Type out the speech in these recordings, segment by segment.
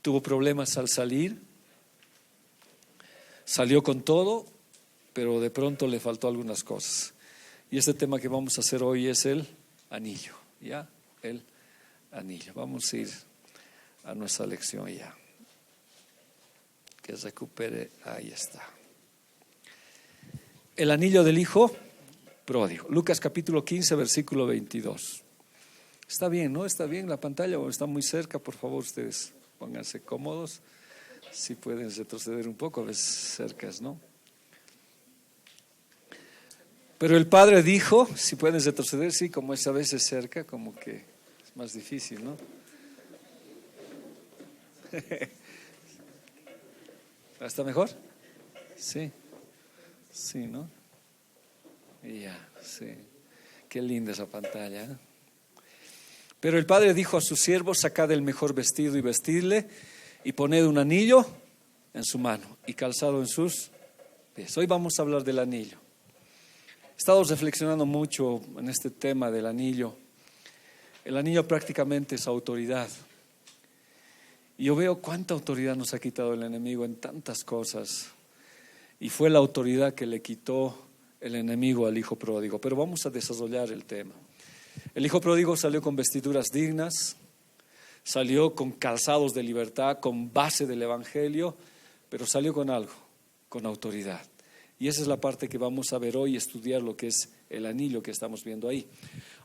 tuvo problemas al salir, salió con todo, pero de pronto le faltó algunas cosas. Y este tema que vamos a hacer hoy es el anillo, ¿ya? El anillo. Vamos a ir a nuestra lección ya. Que recupere, ahí está. El anillo del hijo pródigo. Lucas capítulo 15, versículo 22. Está bien, ¿no? ¿Está bien la pantalla o está muy cerca? Por favor, ustedes pónganse cómodos. Si pueden retroceder un poco, a veces cercas, ¿no? Pero el padre dijo, si pueden retroceder, sí, como es a veces cerca, como que es más difícil, ¿no? ¿Está mejor? Sí, sí, ¿no? Ya, sí. Qué linda esa pantalla, ¿eh? Pero el padre dijo a sus siervos: sacad el mejor vestido y vestidle, y poned un anillo en su mano y calzado en sus pies. Hoy vamos a hablar del anillo. He estado reflexionando mucho en este tema del anillo. El anillo prácticamente es autoridad. Y yo veo cuánta autoridad nos ha quitado el enemigo en tantas cosas. Y fue la autoridad que le quitó el enemigo al hijo pródigo. Pero vamos a desarrollar el tema. El hijo pródigo salió con vestiduras dignas, salió con calzados de libertad, con base del evangelio, pero salió con algo, con autoridad. Y esa es la parte que vamos a ver hoy, estudiar lo que es el anillo que estamos viendo ahí.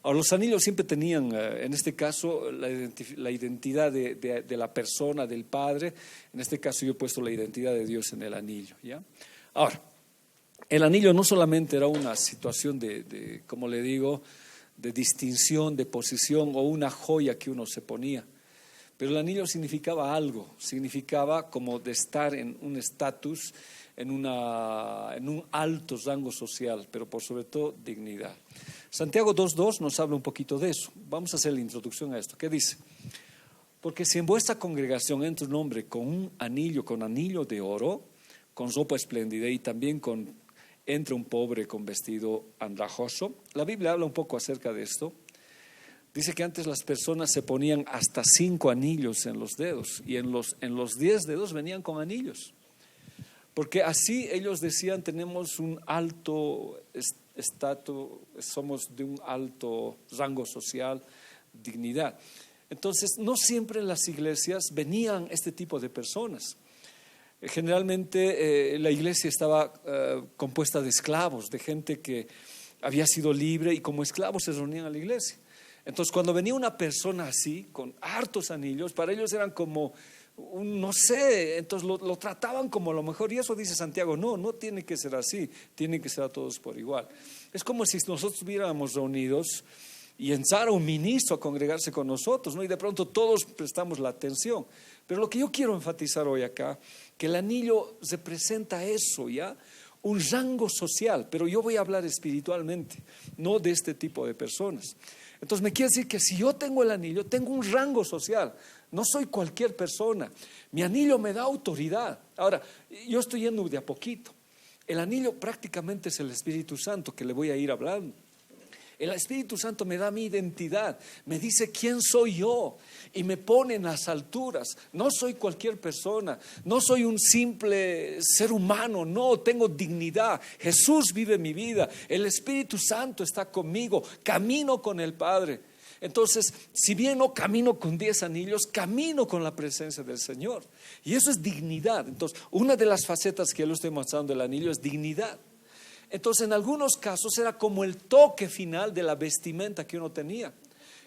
Ahora, los anillos siempre tenían, en este caso, la identidad de la persona, del padre. En este caso yo he puesto la identidad de Dios en el anillo, ¿ya? Ahora, el anillo no solamente era una situación de, como le digo, de distinción, de posición o una joya que uno se ponía. Pero el anillo significaba algo, significaba como de estar en un estatus, en un alto rango social, pero por sobre todo dignidad. Santiago 2:2 nos habla un poquito de eso. Vamos a hacer la introducción a esto. ¿Qué dice? Porque si en vuestra congregación entra un hombre con anillo de oro, con ropa espléndida y también entra un pobre con vestido andrajoso. La Biblia habla un poco acerca de esto. Dice que antes las personas se ponían hasta 5 anillos en los dedos y en los 10 dedos venían con anillos. Porque así ellos decían: tenemos un alto estatus, somos de un alto rango social, dignidad. Entonces, no siempre en las iglesias venían este tipo de personas. Generalmente la iglesia estaba compuesta de esclavos, de gente que había sido libre y como esclavos se reunían a la iglesia. Entonces, cuando venía una persona así, con hartos anillos, para ellos eran como no sé, entonces lo trataban como lo mejor. Y eso dice Santiago: no tiene que ser así, tiene que ser a todos por igual. Es como si nosotros estuviéramos reunidos y entrara un ministro a congregarse con nosotros, ¿no? Y de pronto todos prestamos la atención. Pero lo que yo quiero enfatizar hoy acá, que el anillo representa eso, ¿ya? Un rango social, pero yo voy a hablar espiritualmente, no de este tipo de personas. Entonces me quiere decir que si yo tengo el anillo, tengo un rango social. No soy cualquier persona. Mi anillo me da autoridad. Ahora, yo estoy yendo de a poquito. El anillo prácticamente es el Espíritu Santo, que le voy a ir hablando. El Espíritu Santo me da mi identidad, me dice quién soy yo y me pone en las alturas. No soy cualquier persona, no soy un simple ser humano, no, tengo dignidad. Jesús vive mi vida, el Espíritu Santo está conmigo, camino con el Padre. Entonces, si bien no camino con 10 anillos, camino con la presencia del Señor. Y eso es dignidad. Entonces, una de las facetas que yo le estoy mostrando del anillo es dignidad. Entonces, en algunos casos era como el toque final de la vestimenta que uno tenía.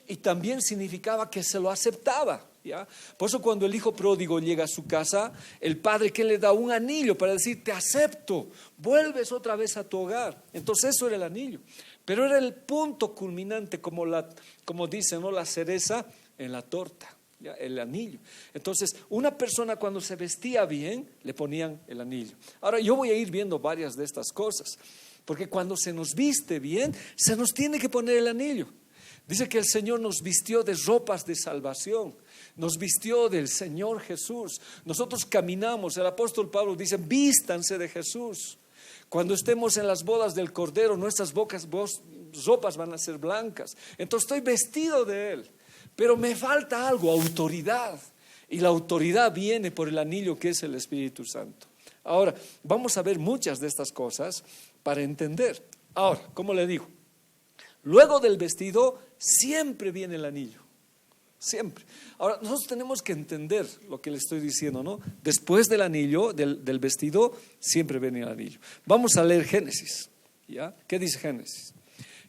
Y también significaba que se lo aceptaba, ¿ya? Por eso cuando el hijo pródigo llega a su casa, el padre que le da un anillo para decir: te acepto, vuelves otra vez a tu hogar. Entonces eso era el anillo. Pero era el punto culminante, como dicen, ¿no? La cereza en la torta, ¿ya? El anillo. Entonces, una persona cuando se vestía bien, le ponían el anillo. Ahora, yo voy a ir viendo varias de estas cosas, porque cuando se nos viste bien, se nos tiene que poner el anillo. Dice que el Señor nos vistió de ropas de salvación, nos vistió del Señor Jesús. Nosotros caminamos, el apóstol Pablo dice: vístanse de Jesús. Cuando estemos en las bodas del Cordero, nuestras ropas van a ser blancas. Entonces estoy vestido de Él, pero me falta algo, autoridad. Y la autoridad viene por el anillo que es el Espíritu Santo. Ahora, vamos a ver muchas de estas cosas para entender. Ahora, como le digo, luego del vestido siempre viene el anillo. Siempre. Ahora, nosotros tenemos que entender lo que le estoy diciendo, ¿no? Después del anillo, del vestido, siempre viene el anillo. Vamos a leer Génesis, ¿ya? ¿Qué dice Génesis?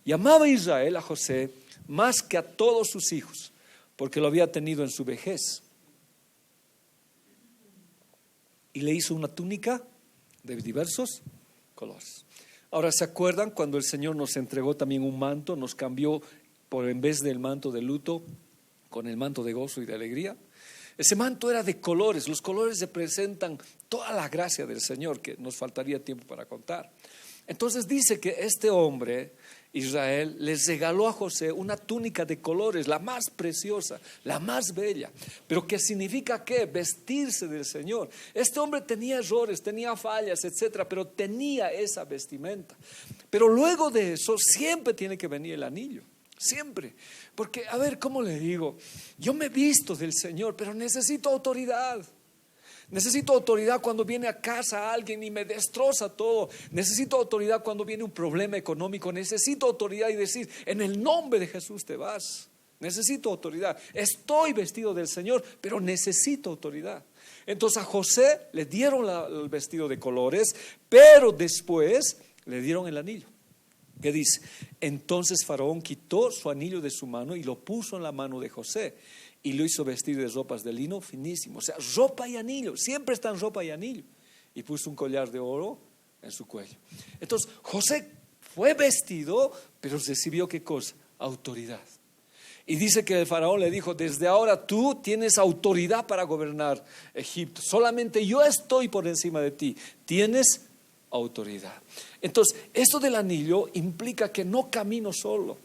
Y amaba Israel a José más que a todos sus hijos, porque lo había tenido en su vejez. Y le hizo una túnica de diversos colores. Ahora, ¿se acuerdan cuando el Señor nos entregó también un manto? Nos cambió por, en vez del manto de luto, con el manto de gozo y de alegría. Ese manto era de colores. Los colores representan toda la gracia del Señor, que nos faltaría tiempo para contar. Entonces dice que este hombre, Israel, les regaló a José una túnica de colores, la más preciosa, la más bella. Pero ¿qué significa qué? Vestirse del Señor. Este hombre tenía errores, tenía fallas, etcétera, pero tenía esa vestimenta. Pero luego de eso siempre tiene que venir el anillo. Siempre, porque a ver, ¿cómo le digo? Yo me visto del Señor, pero necesito autoridad. Necesito autoridad cuando viene a casa alguien y me destroza todo. Necesito autoridad cuando viene un problema económico. Necesito autoridad y decir, en el nombre de Jesús te vas. Necesito autoridad. Estoy vestido del Señor, pero necesito autoridad. Entonces a José le dieron el vestido de colores, pero después le dieron el anillo. ¿Qué dice? Entonces Faraón quitó su anillo de su mano y lo puso en la mano de José y lo hizo vestir de ropas de lino finísimo. O sea, ropa y anillo, siempre están ropa y anillo. Y puso un collar de oro en su cuello. Entonces José fue vestido, pero recibió ¿qué cosa? Autoridad. Y dice que el faraón le dijo, desde ahora tú tienes autoridad para gobernar Egipto. Solamente yo estoy por encima de ti. Tienes autoridad. Entonces, esto del anillo implica que no camino solo.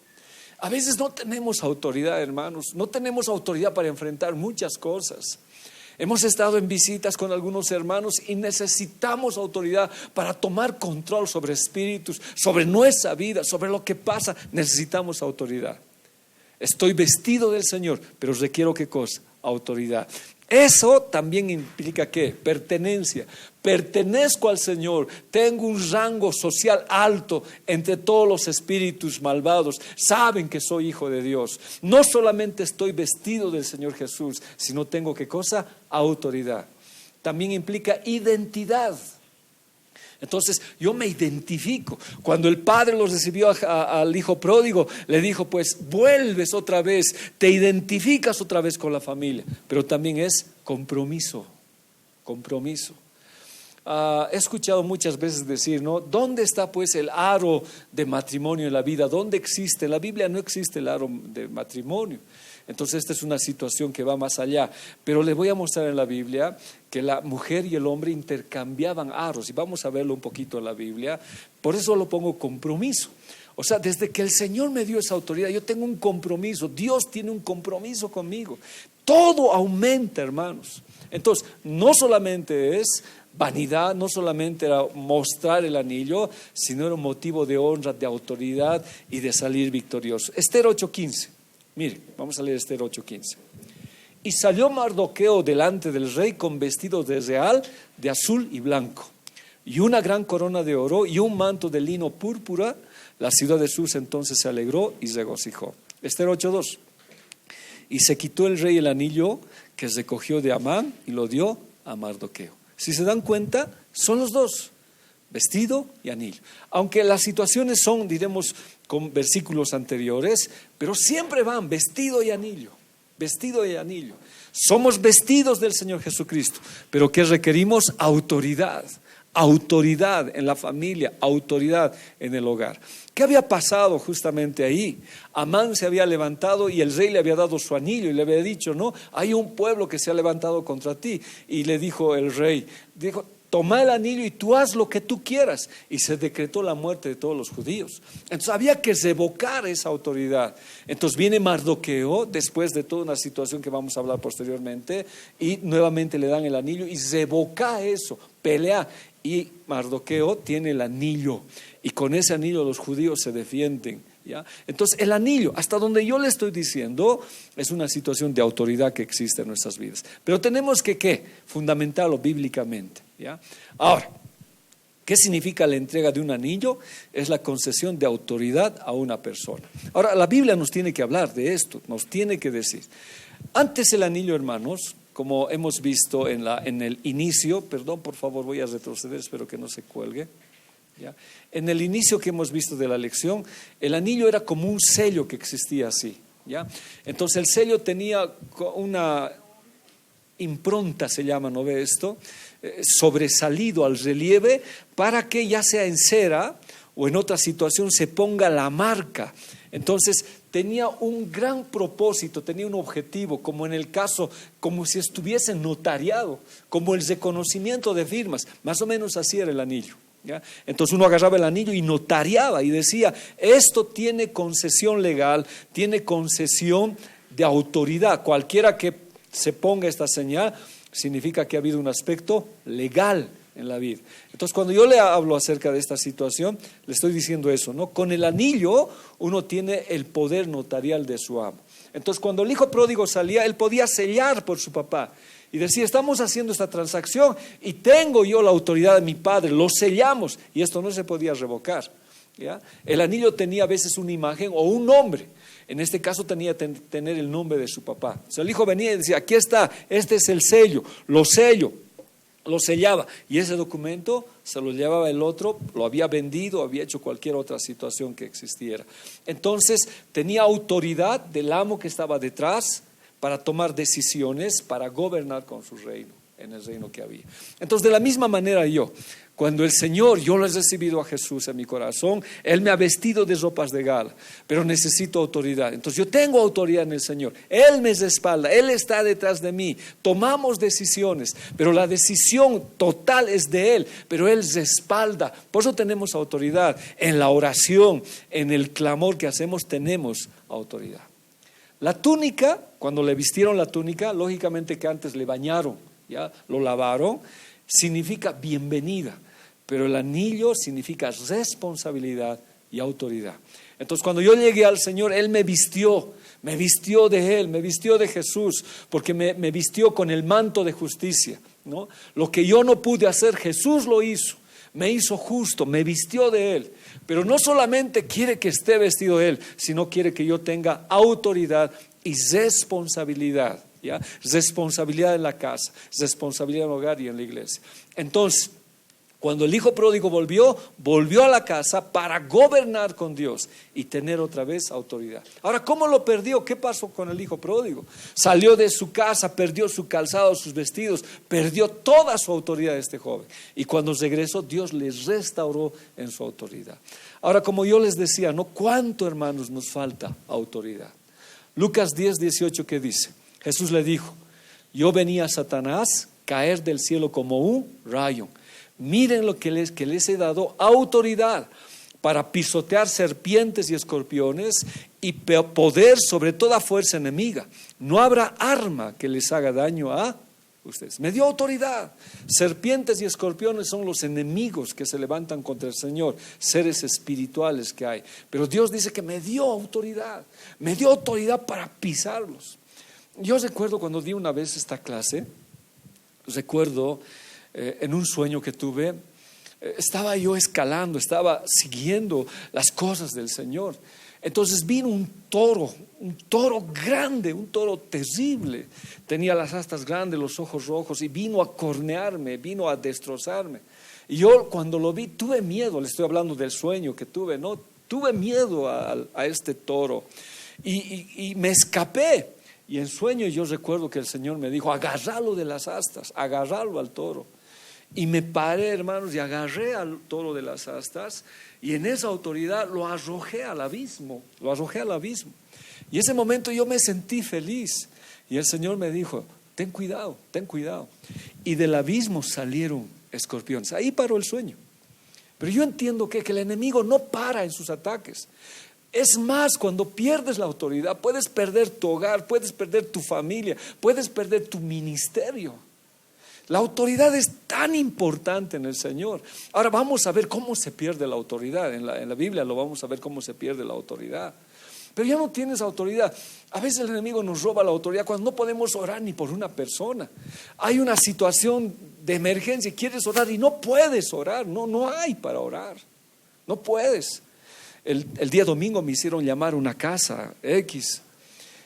A veces no tenemos autoridad, hermanos. No tenemos autoridad para enfrentar muchas cosas. Hemos estado en visitas con algunos hermanos y necesitamos autoridad para tomar control sobre espíritus, sobre nuestra vida, sobre lo que pasa. Necesitamos autoridad. Estoy vestido del Señor, pero requiero ¿qué cosa? Autoridad. Eso también implica ¿qué? Pertenencia. Pertenezco al Señor, tengo un rango social alto entre todos los espíritus malvados. Saben que soy hijo de Dios. No solamente estoy vestido del Señor Jesús, sino tengo ¿qué cosa? Autoridad. También implica identidad. Entonces yo me identifico. Cuando el padre lo recibió al hijo pródigo, le dijo pues vuelves otra vez, te identificas otra vez con la familia. Pero también es compromiso. He escuchado muchas veces decir, ¿no? ¿Dónde está pues el aro de matrimonio en la vida? ¿Dónde existe? En la Biblia no existe el aro de matrimonio. Entonces esta es una situación que va más allá. Pero les voy a mostrar en la Biblia que la mujer y el hombre intercambiaban aros. Y vamos a verlo un poquito en la Biblia. Por eso lo pongo compromiso. O sea, desde que el Señor me dio esa autoridad, yo tengo un compromiso. Dios tiene un compromiso conmigo. Todo aumenta, hermanos. Entonces, no solamente es vanidad, no solamente era mostrar el anillo, sino era un motivo de honra, de autoridad y de salir victorioso. Esther 8:15. Mire, vamos a leer Esther 8:15. Y salió Mardoqueo delante del rey con vestido de real de azul y blanco, y una gran corona de oro y un manto de lino púrpura. La ciudad de Sus entonces se alegró y regocijó. Esther 8:2. Y se quitó el rey el anillo que recogió de Amán y lo dio a Mardoqueo. Si se dan cuenta, son los dos, vestido y anillo. Aunque las situaciones son, diremos, con versículos anteriores, pero siempre van vestido y anillo, vestido y anillo. Somos vestidos del Señor Jesucristo, pero ¿qué requerimos? Autoridad. Autoridad en la familia, autoridad en el hogar. ¿Qué había pasado justamente ahí? Amán se había levantado y el rey le había dado su anillo y le había dicho, no, hay un pueblo que se ha levantado contra ti. Y le dijo el rey, dijo, toma el anillo y tú haz lo que tú quieras. Y se decretó la muerte de todos los judíos. Entonces había que revocar esa autoridad. Entonces viene Mardoqueo, después de toda una situación que vamos a hablar posteriormente, y nuevamente le dan el anillo y revoca eso, pelea. Y Mardoqueo tiene el anillo, y con ese anillo los judíos se defienden ¿ya? Entonces el anillo, hasta donde yo le estoy diciendo, es una situación de autoridad que existe en nuestras vidas. Pero tenemos que, ¿qué? Fundamentarlo bíblicamente, ¿ya? Ahora, ¿qué significa la entrega de un anillo? Es la concesión de autoridad a una persona. Ahora, la Biblia nos tiene que hablar de esto, nos tiene que decir. Antes el anillo, hermanos, como hemos visto en el inicio, perdón, por favor, voy a retroceder, espero que no se cuelgue. ¿Ya? En el inicio que hemos visto de la lección, el anillo era como un sello que existía así, ¿ya? Entonces el sello tenía una impronta, se llama, ¿no ve esto? Sobresalido al relieve para que ya sea en cera o en otra situación se ponga la marca. Entonces tenía un gran propósito, tenía un objetivo, como en el caso, como si estuviese notariado, como el reconocimiento de firmas, más o menos así era el anillo, ¿ya? Entonces uno agarraba el anillo y notariaba y decía, esto tiene concesión legal, tiene concesión de autoridad. Cualquiera que se ponga esta señal significa que ha habido un aspecto legal en la vida. Entonces cuando yo le hablo acerca de esta situación, le estoy diciendo eso, ¿no? Con el anillo uno tiene el poder notarial de su amo. Entonces cuando el hijo pródigo salía, él podía sellar por su papá y decía, estamos haciendo esta transacción y tengo yo la autoridad de mi padre, lo sellamos, y esto no se podía revocar, ¿ya? El anillo tenía a veces una imagen o un nombre. En este caso tenía que tener el nombre de su papá. O sea, el hijo venía y decía, aquí está, este es el sello, lo sello, lo sellaba, y ese documento se lo llevaba el otro, lo había vendido, había hecho cualquier otra situación que existiera. Entonces tenía autoridad del amo que estaba detrás para tomar decisiones, para gobernar con su reino, en el reino que había. Entonces de la misma manera cuando el Señor, yo lo he recibido a Jesús en mi corazón, Él me ha vestido de ropas de gala, pero necesito autoridad. Entonces yo tengo autoridad en el Señor, Él me respalda, Él está detrás de mí, tomamos decisiones, pero la decisión total es de Él, pero Él respalda. Por eso tenemos autoridad. En la oración, en el clamor que hacemos, tenemos autoridad. La túnica, cuando le vistieron la túnica, lógicamente que antes le bañaron, ¿ya? Lo lavaron, significa bienvenida. Pero el anillo significa responsabilidad y autoridad. Entonces cuando yo llegué al Señor, Él me vistió de Él, me vistió de Jesús, porque me vistió con el manto de justicia, ¿no? Lo que yo no pude hacer, Jesús lo hizo, me hizo justo, me vistió de Él. Pero no solamente quiere que esté vestido de Él, sino quiere que yo tenga autoridad y responsabilidad, ¿ya? Responsabilidad en la casa, responsabilidad en el hogar y en la iglesia. Entonces, cuando el hijo pródigo volvió a la casa para gobernar con Dios y tener otra vez autoridad. Ahora, ¿cómo lo perdió? ¿Qué pasó con el hijo pródigo? Salió de su casa, perdió su calzado, sus vestidos, perdió toda su autoridad este joven. Y cuando regresó, Dios les restauró en su autoridad. Ahora, como yo les decía, ¿no? ¿Cuánto, hermanos, nos falta autoridad? Lucas 10:18, ¿qué dice? Jesús le dijo, yo venía a Satanás caer del cielo como un rayo. Miren lo que les he dado, autoridad para pisotear serpientes y escorpiones y poder sobre toda fuerza enemiga. No habrá arma que les haga daño a ustedes. Me dio autoridad. Serpientes y escorpiones son los enemigos que se levantan contra el Señor, seres espirituales que hay. Pero Dios dice que me dio autoridad para pisarlos. Yo recuerdo cuando di una vez esta clase, en un sueño que tuve, estaba yo escalando, estaba siguiendo las cosas del Señor. Entonces vino un toro grande, un toro terrible. Tenía las astas grandes, los ojos rojos, y vino a cornearme, vino a destrozarme. Y yo cuando lo vi tuve miedo, le estoy hablando del sueño que tuve, ¿no? Tuve miedo a este toro y me escapé. Y en sueño yo recuerdo que el Señor me dijo, agárralo de las astas, agárralo al toro. Y me paré, hermanos, y agarré al toro de las astas, y en esa autoridad lo arrojé al abismo. Y ese momento yo me sentí feliz. Y el Señor me dijo, ten cuidado. Y del abismo salieron escorpiones. Ahí paró el sueño. Pero yo entiendo que el enemigo no para en sus ataques. Es más, cuando pierdes la autoridad, puedes perder tu hogar, puedes perder tu familia, puedes perder tu ministerio. La autoridad es tan importante en el Señor. Ahora vamos a ver cómo se pierde la autoridad. En la Biblia lo vamos a ver cómo se pierde la autoridad. Pero ya no tienes autoridad. A veces el enemigo nos roba la autoridad cuando no podemos orar ni por una persona. Hay una situación de emergencia y quieres orar y no puedes orar. No hay para orar. No puedes. El día domingo me hicieron llamar a una casa X.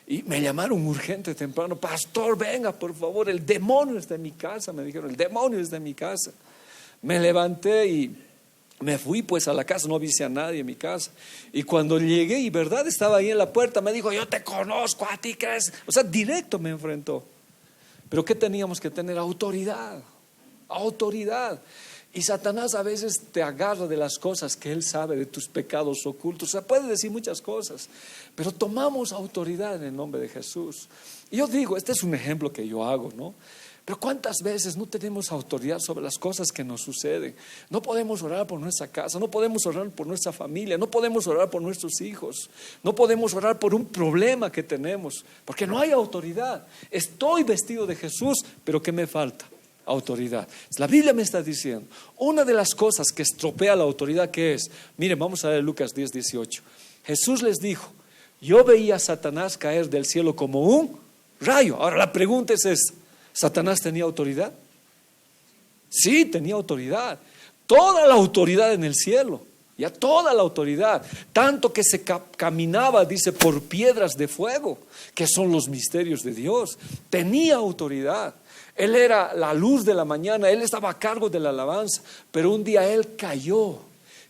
Y me llamaron urgente temprano: pastor, venga por favor, el demonio está en mi casa. Me dijeron: el demonio está en mi casa. Me levanté y me fui pues a la casa, no avisé a nadie en mi casa. Y cuando llegué, y verdad, estaba ahí en la puerta, me dijo: yo te conozco, a ti crees. O sea, directo me enfrentó. Pero ¿qué teníamos que tener? Autoridad. Autoridad. Y Satanás a veces te agarra de las cosas que él sabe, de tus pecados ocultos. O sea, puede decir muchas cosas, pero tomamos autoridad en el nombre de Jesús. Y yo digo, este es un ejemplo que yo hago, ¿no? Pero ¿cuántas veces no tenemos autoridad sobre las cosas que nos suceden? No podemos orar por nuestra casa, no podemos orar por nuestra familia, no podemos orar por nuestros hijos, no podemos orar por un problema que tenemos, porque no hay autoridad. Estoy vestido de Jesús, pero ¿qué me falta? Autoridad. La Biblia me está diciendo, una de las cosas que estropea la autoridad, ¿qué es? Miren, vamos a ver Lucas 10:18. Jesús les dijo: yo veía a Satanás caer del cielo como un rayo. Ahora la pregunta es esta: ¿Satanás tenía autoridad? Sí, tenía autoridad. Toda la autoridad en el cielo. Ya toda la autoridad. Tanto que se caminaba, dice, por piedras de fuego, que son los misterios de Dios. Tenía autoridad. Él era la luz de la mañana, él estaba a cargo de la alabanza, pero un día él cayó.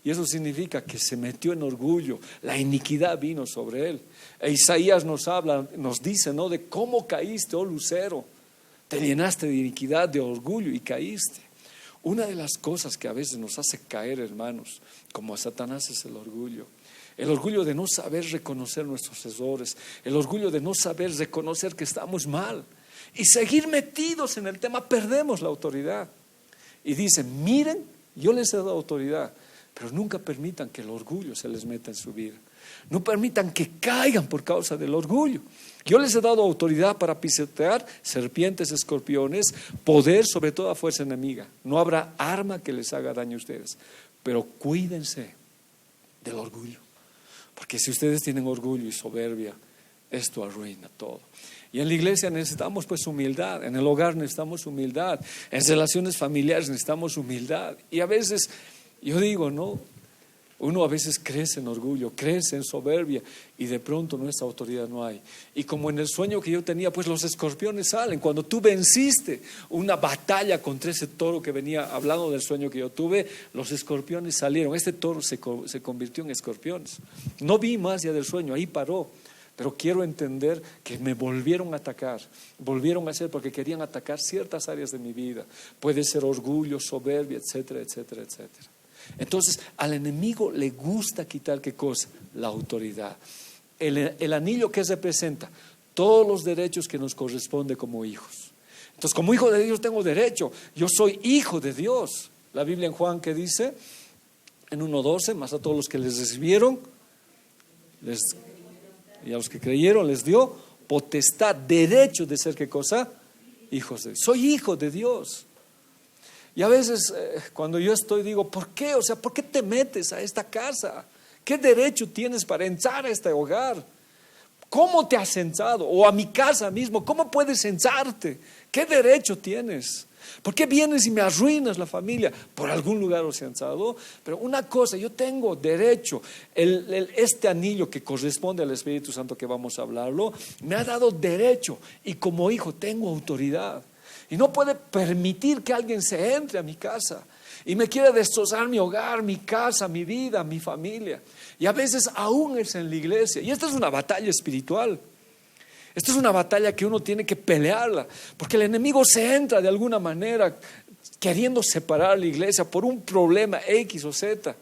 Y eso significa que se metió en orgullo, la iniquidad vino sobre él. Isaías nos habla, nos dice, ¿no?, de cómo caíste, oh lucero. Te llenaste de iniquidad, de orgullo y caíste. Una de las cosas que a veces nos hace caer, hermanos, como a Satanás, es el orgullo. El orgullo de no saber reconocer nuestros errores, el orgullo de no saber reconocer que estamos mal. Y seguir metidos en el tema, perdemos la autoridad. Y dicen: miren, yo les he dado autoridad, pero nunca permitan que el orgullo se les meta en su vida. No permitan que caigan por causa del orgullo. Yo les he dado autoridad para pisotear serpientes, escorpiones, poder sobre toda fuerza enemiga. No habrá arma que les haga daño a ustedes. Pero cuídense del orgullo, porque si ustedes tienen orgullo y soberbia, esto arruina todo. Y en la iglesia necesitamos pues humildad, en el hogar necesitamos humildad, en relaciones familiares necesitamos humildad. Y a veces, yo digo, ¿no?, uno a veces crece en orgullo, crece en soberbia, y de pronto nuestra autoridad no hay. Y como en el sueño que yo tenía, pues los escorpiones salen. Cuando tú venciste una batalla contra ese toro que venía, hablando del sueño que yo tuve, los escorpiones salieron. Este toro se convirtió en escorpiones. No vi más allá del sueño, ahí paró. Pero quiero entender que me volvieron a atacar, volvieron a hacer, porque querían atacar ciertas áreas de mi vida. Puede ser orgullo, soberbia, etcétera, etcétera, etcétera. Entonces al enemigo le gusta quitar, ¿qué cosa? La autoridad. El anillo, que representa todos los derechos que nos corresponde como hijos. Entonces, como hijo de Dios tengo derecho, yo soy hijo de Dios. La Biblia en Juan, que dice en 1:12, más a todos los que les recibieron y a los que creyeron les dio potestad, derecho de ser, ¿qué cosa? Hijos de Dios. Soy hijo de Dios. Y a veces cuando yo estoy, digo: ¿por qué? O sea, ¿por qué te metes a esta casa? ¿Qué derecho tienes para entrar a este hogar? ¿Cómo te has censado? O a mi casa mismo, ¿cómo puedes censarte? ¿Qué derecho tienes? ¿Por qué vienes y me arruinas la familia? Por algún lugar os he censado. Pero una cosa, yo tengo derecho. Este anillo que corresponde al Espíritu Santo, que vamos a hablarlo, me ha dado derecho, y como hijo tengo autoridad. Y no puede permitir que alguien se entre a mi casa y me quiera destrozar mi hogar, mi casa, mi vida, mi familia. Y a veces aún es en la iglesia. Y esta es una batalla espiritual. Esta es una batalla que uno tiene que pelearla, porque el enemigo se entra de alguna manera queriendo separar la iglesia por un problema X o Z.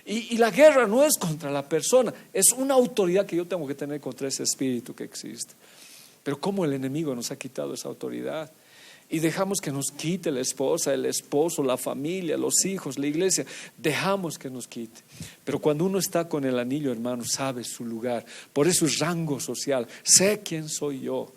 Y la guerra no es contra la persona, es una autoridad que yo tengo que tener contra ese espíritu que existe. Pero como el enemigo nos ha quitado esa autoridad, y dejamos que nos quite la esposa, el esposo, la familia, los hijos, la iglesia, dejamos que nos quite. Pero cuando uno está con el anillo, hermano, sabe su lugar. Por eso es rango social. Sé quién soy yo.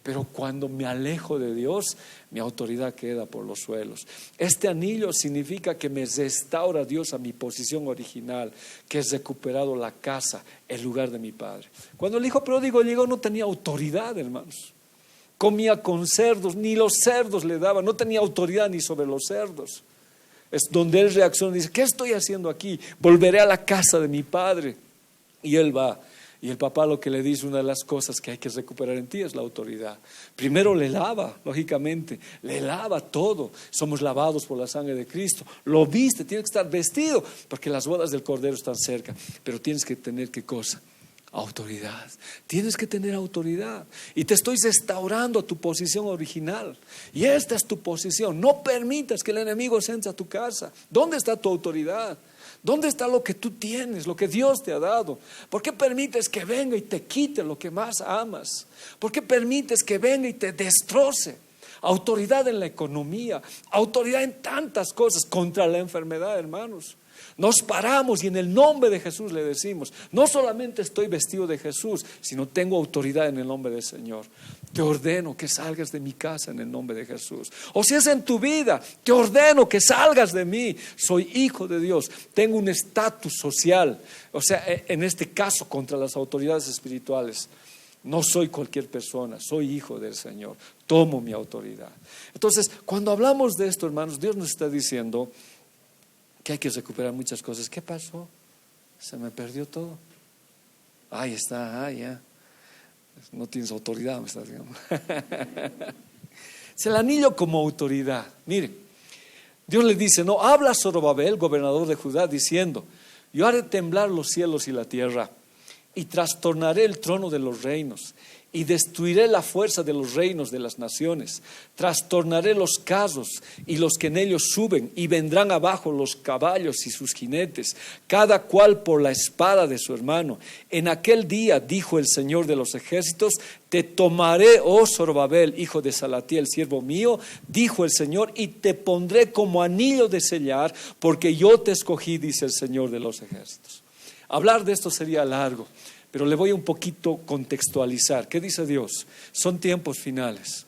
Pero cuando me alejo de Dios, mi autoridad queda por los suelos. Este anillo significa que me restaura Dios a mi posición original, que es recuperado la casa, el lugar de mi padre. Cuando el hijo pródigo llegó, no tenía autoridad, hermanos. Comía con cerdos, ni los cerdos le daban, no tenía autoridad ni sobre los cerdos. Es donde él reacciona y dice: ¿qué estoy haciendo aquí? Volveré a la casa de mi padre. Y él va. Y el papá lo que le dice, una de las cosas que hay que recuperar en ti es la autoridad. Primero le lava, lógicamente, le lava todo. Somos lavados por la sangre de Cristo. Lo viste, tienes que estar vestido, porque las bodas del Cordero están cerca. Pero tienes que tener, ¿qué cosa? Autoridad. Tienes que tener autoridad. Y te estoy restaurando a tu posición original. Y esta es tu posición. No permitas que el enemigo se entre a tu casa. ¿Dónde está tu autoridad? ¿Dónde está lo que tú tienes, lo que Dios te ha dado? ¿Por qué permites que venga y te quite lo que más amas? ¿Por qué permites que venga y te destroce? Autoridad en la economía, autoridad en tantas cosas, contra la enfermedad, hermanos. Nos paramos y en el nombre de Jesús le decimos: no solamente estoy vestido de Jesús, sino tengo autoridad en el nombre del Señor. Te ordeno que salgas de mi casa en el nombre de Jesús. O si es en tu vida, te ordeno que salgas de mí. Soy hijo de Dios, tengo un estatus social. O sea, en este caso, contra las autoridades espirituales. No soy cualquier persona, soy hijo del Señor. Tomo mi autoridad. Entonces, cuando hablamos de esto, hermanos, Dios nos está diciendo que hay que recuperar muchas cosas. ¿Qué pasó? Se me perdió todo. Ahí está, ya. No tienes autoridad, me estás diciendo. Es el anillo como autoridad. Mire, Dios le dice: no, habla Zorobabel, gobernador de Judá, diciendo: yo haré temblar los cielos y la tierra, y trastornaré el trono de los reinos, y destruiré la fuerza de los reinos de las naciones. Trastornaré los carros y los que en ellos suben, y vendrán abajo los caballos y sus jinetes, cada cual por la espada de su hermano. En aquel día, dijo el Señor de los ejércitos, te tomaré, oh Zorobabel, hijo de Salatiel, siervo mío, dijo el Señor, y te pondré como anillo de sellar, porque yo te escogí, dice el Señor de los ejércitos. Hablar de esto sería largo, pero le voy a un poquito contextualizar. ¿Qué dice Dios? Son tiempos finales.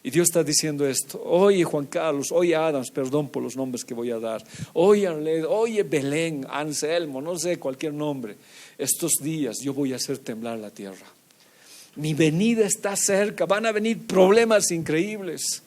Y Dios está diciendo esto: oye Juan Carlos, oye Adams, perdón por los nombres que voy a dar, oye Arled, oye Belén, Anselmo, no sé, cualquier nombre. Estos días yo voy a hacer temblar la tierra. Mi venida está cerca, van a venir problemas increíbles.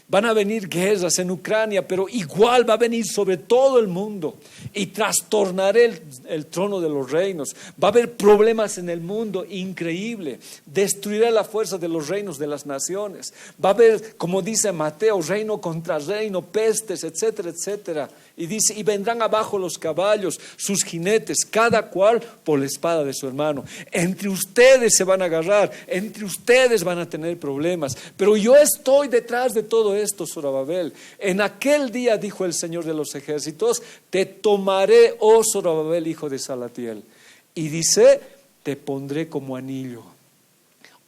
Van a venir guerras en Ucrania, pero igual va a venir sobre todo el mundo. Y trastornaré el trono de los reinos. Va a haber problemas en el mundo increíble. Destruiré la fuerza de los reinos de las naciones. Va a haber, como dice Mateo, reino contra reino, pestes, etcétera, etcétera. Y dice: y vendrán abajo los caballos, sus jinetes, cada cual por la espada de su hermano. Entre ustedes se van a agarrar, entre ustedes van a tener problemas. Pero yo estoy detrás de todo esto, Zorobabel. En aquel día, dijo el Señor de los ejércitos, te tomaré, oh Zorobabel, hijo de Salatiel. Y dice: te pondré como anillo.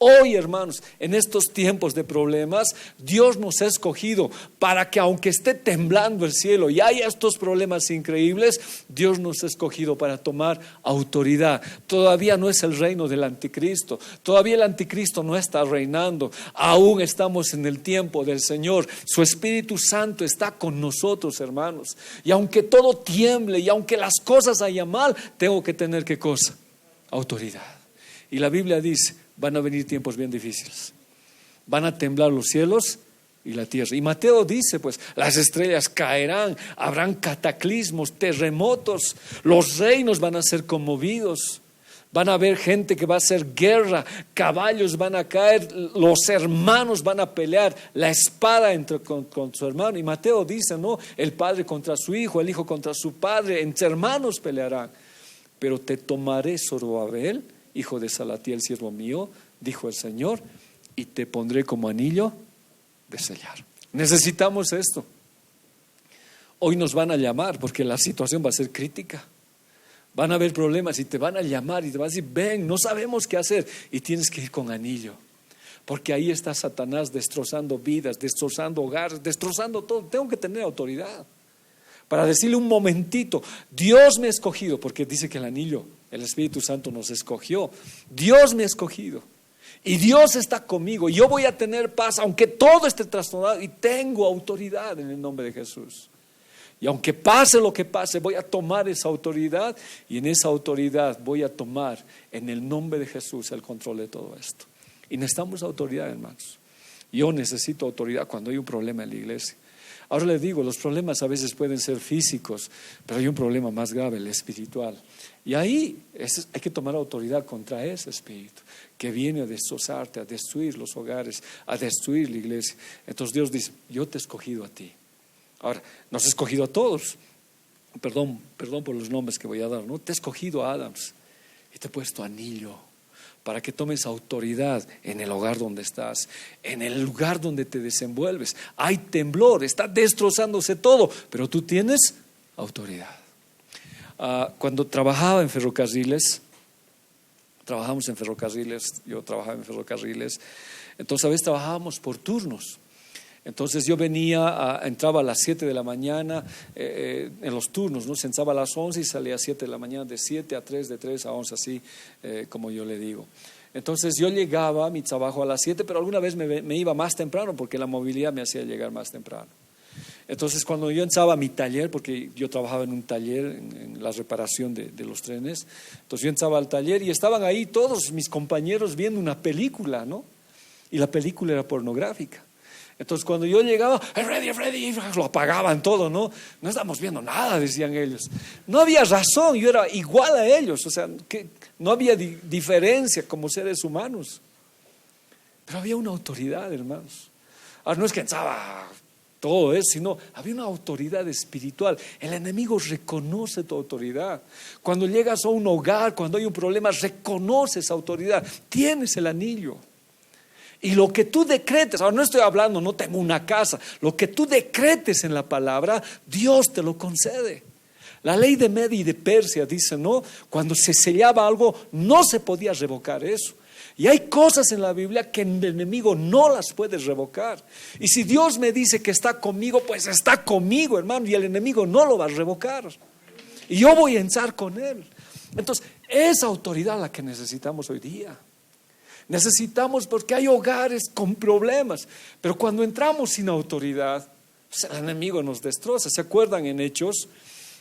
Hoy, hermanos, en estos tiempos de problemas, Dios nos ha escogido para que, aunque esté temblando el cielo y haya estos problemas increíbles, Dios nos ha escogido para tomar autoridad. Todavía no es el reino del anticristo, todavía el anticristo no está reinando, aún estamos en el tiempo del Señor. Su Espíritu Santo está con nosotros, hermanos, y aunque todo tiemble y aunque las cosas vayan mal, tengo que tener, ¿qué cosa? Autoridad. Y la Biblia dice: van a venir tiempos bien difíciles. Van a temblar los cielos y la tierra. Y Mateo dice, pues, las estrellas caerán, habrán cataclismos, terremotos, los reinos van a ser conmovidos. Van a haber gente que va a hacer guerra, caballos van a caer, los hermanos van a pelear, la espada con su hermano. Y Mateo dice, no, el padre contra su hijo, el hijo contra su padre, entre hermanos pelearán. Pero te tomaré, Zorobabel, hijo de Salatiel, siervo mío, dijo el Señor, y te pondré como anillo de sellar. Necesitamos esto. Hoy nos van a llamar porque la situación va a ser crítica. Van a haber problemas y te van a llamar y te van a decir: ven, no sabemos qué hacer. Y tienes que ir con anillo, porque ahí está Satanás destrozando vidas, destrozando hogares, destrozando todo. Tengo que tener autoridad para decirle: un momentito, Dios me ha escogido, porque dice que el anillo, el Espíritu Santo nos escogió. Dios me ha escogido. Y Dios está conmigo. Yo voy a tener paz, aunque todo esté trastornado. Y tengo autoridad en el nombre de Jesús. Y aunque pase lo que pase, voy a tomar esa autoridad. Y en esa autoridad voy a tomar en el nombre de Jesús el control de todo esto. Y necesitamos autoridad, hermanos. Yo necesito autoridad cuando hay un problema en la iglesia. Ahora les digo, los problemas a veces pueden ser físicos, pero hay un problema más grave, el espiritual. Y ahí hay que tomar autoridad contra ese espíritu que viene a destrozarte, a destruir los hogares, a destruir la iglesia. Entonces Dios dice, yo te he escogido a ti. Ahora, nos he escogido a todos. Perdón por los nombres que voy a dar, ¿no? Te he escogido a Adams y te he puesto anillo para que tomes autoridad en el hogar donde estás, en el lugar donde te desenvuelves. Hay temblor, está destrozándose todo, pero tú tienes autoridad. Cuando trabajaba en ferrocarriles, yo trabajaba en ferrocarriles, entonces a veces trabajábamos por turnos. Entonces yo entraba a las 7 de la mañana en los turnos, ¿no? Se entraba a las 11 y salía a 7 de la mañana, de 7 a 3, de 3 a 11, así como yo le digo. Entonces yo llegaba a mi trabajo a las 7, pero alguna vez me iba más temprano porque la movilidad me hacía llegar más temprano. Entonces cuando yo entraba a mi taller, porque yo trabajaba en un taller en la reparación de los trenes, entonces yo entraba al taller y estaban ahí todos mis compañeros viendo una película, ¿no? Y la película era pornográfica. Entonces cuando yo llegaba, ready, lo apagaban todo, ¿no? No estamos viendo nada, decían ellos. No había razón, yo era igual a ellos, o sea, que no había diferencia como seres humanos. Pero había una autoridad, hermanos. Ahora no es que entraba todo eso, sino había una autoridad espiritual. El enemigo reconoce tu autoridad. Cuando llegas a un hogar, cuando hay un problema, reconoces esa autoridad. Tienes el anillo. Y lo que tú decretes, ahora no estoy hablando, no tengo una casa, lo que tú decretes en la palabra, Dios te lo concede. La ley de Media y de Persia dice, ¿no? Cuando se sellaba algo, no se podía revocar eso. Y hay cosas en la Biblia que el enemigo no las puede revocar. Y si Dios me dice que está conmigo, pues está conmigo, hermano, y el enemigo no lo va a revocar. Y yo voy a entrar con él. Entonces, esa autoridad es la que necesitamos hoy día. Necesitamos, porque hay hogares con problemas, pero cuando entramos sin autoridad, pues el enemigo nos destroza. ¿Se acuerdan en Hechos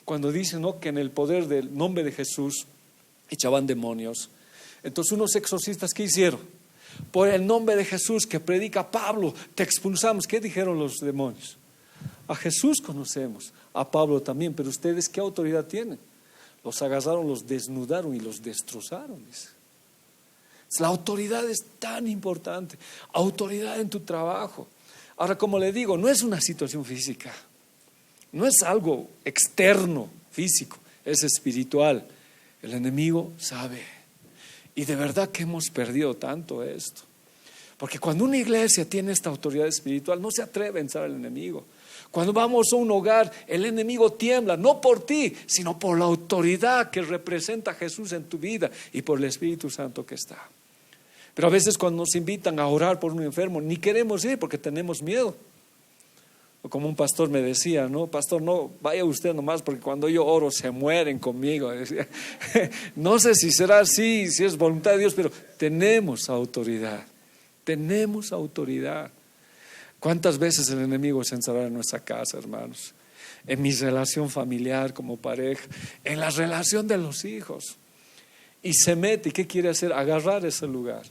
cuando dicen, ¿no?, que en el poder del nombre de Jesús echaban demonios? Entonces unos exorcistas, ¿qué hicieron? Por el nombre de Jesús que predica Pablo, te expulsamos. ¿Qué dijeron los demonios? A Jesús conocemos, a Pablo también, pero ustedes ¿qué autoridad tienen? Los agarraron, los desnudaron y los destrozaron, dice. La autoridad es tan importante, autoridad en tu trabajo. Ahora, como le digo, no es una situación física, no es algo externo, físico, es espiritual. El enemigo sabe. Y de verdad que hemos perdido tanto esto. Porque cuando una iglesia tiene esta autoridad espiritual, no se atreve a entrar al enemigo. Cuando vamos a un hogar, el enemigo tiembla, no por ti, sino por la autoridad que representa Jesús en tu vida y por el Espíritu Santo que está. Pero a veces cuando nos invitan a orar por un enfermo, ni queremos ir porque tenemos miedo. O como un pastor me decía, no, pastor, no, vaya usted nomás porque cuando yo oro se mueren conmigo. Decía. No sé si será así, si es voluntad de Dios, pero tenemos autoridad. Tenemos autoridad. ¿Cuántas veces el enemigo se encerrará en nuestra casa, hermanos? En mi relación familiar como pareja, en la relación de los hijos. Y se mete, ¿y qué quiere hacer? Agarrar ese lugar.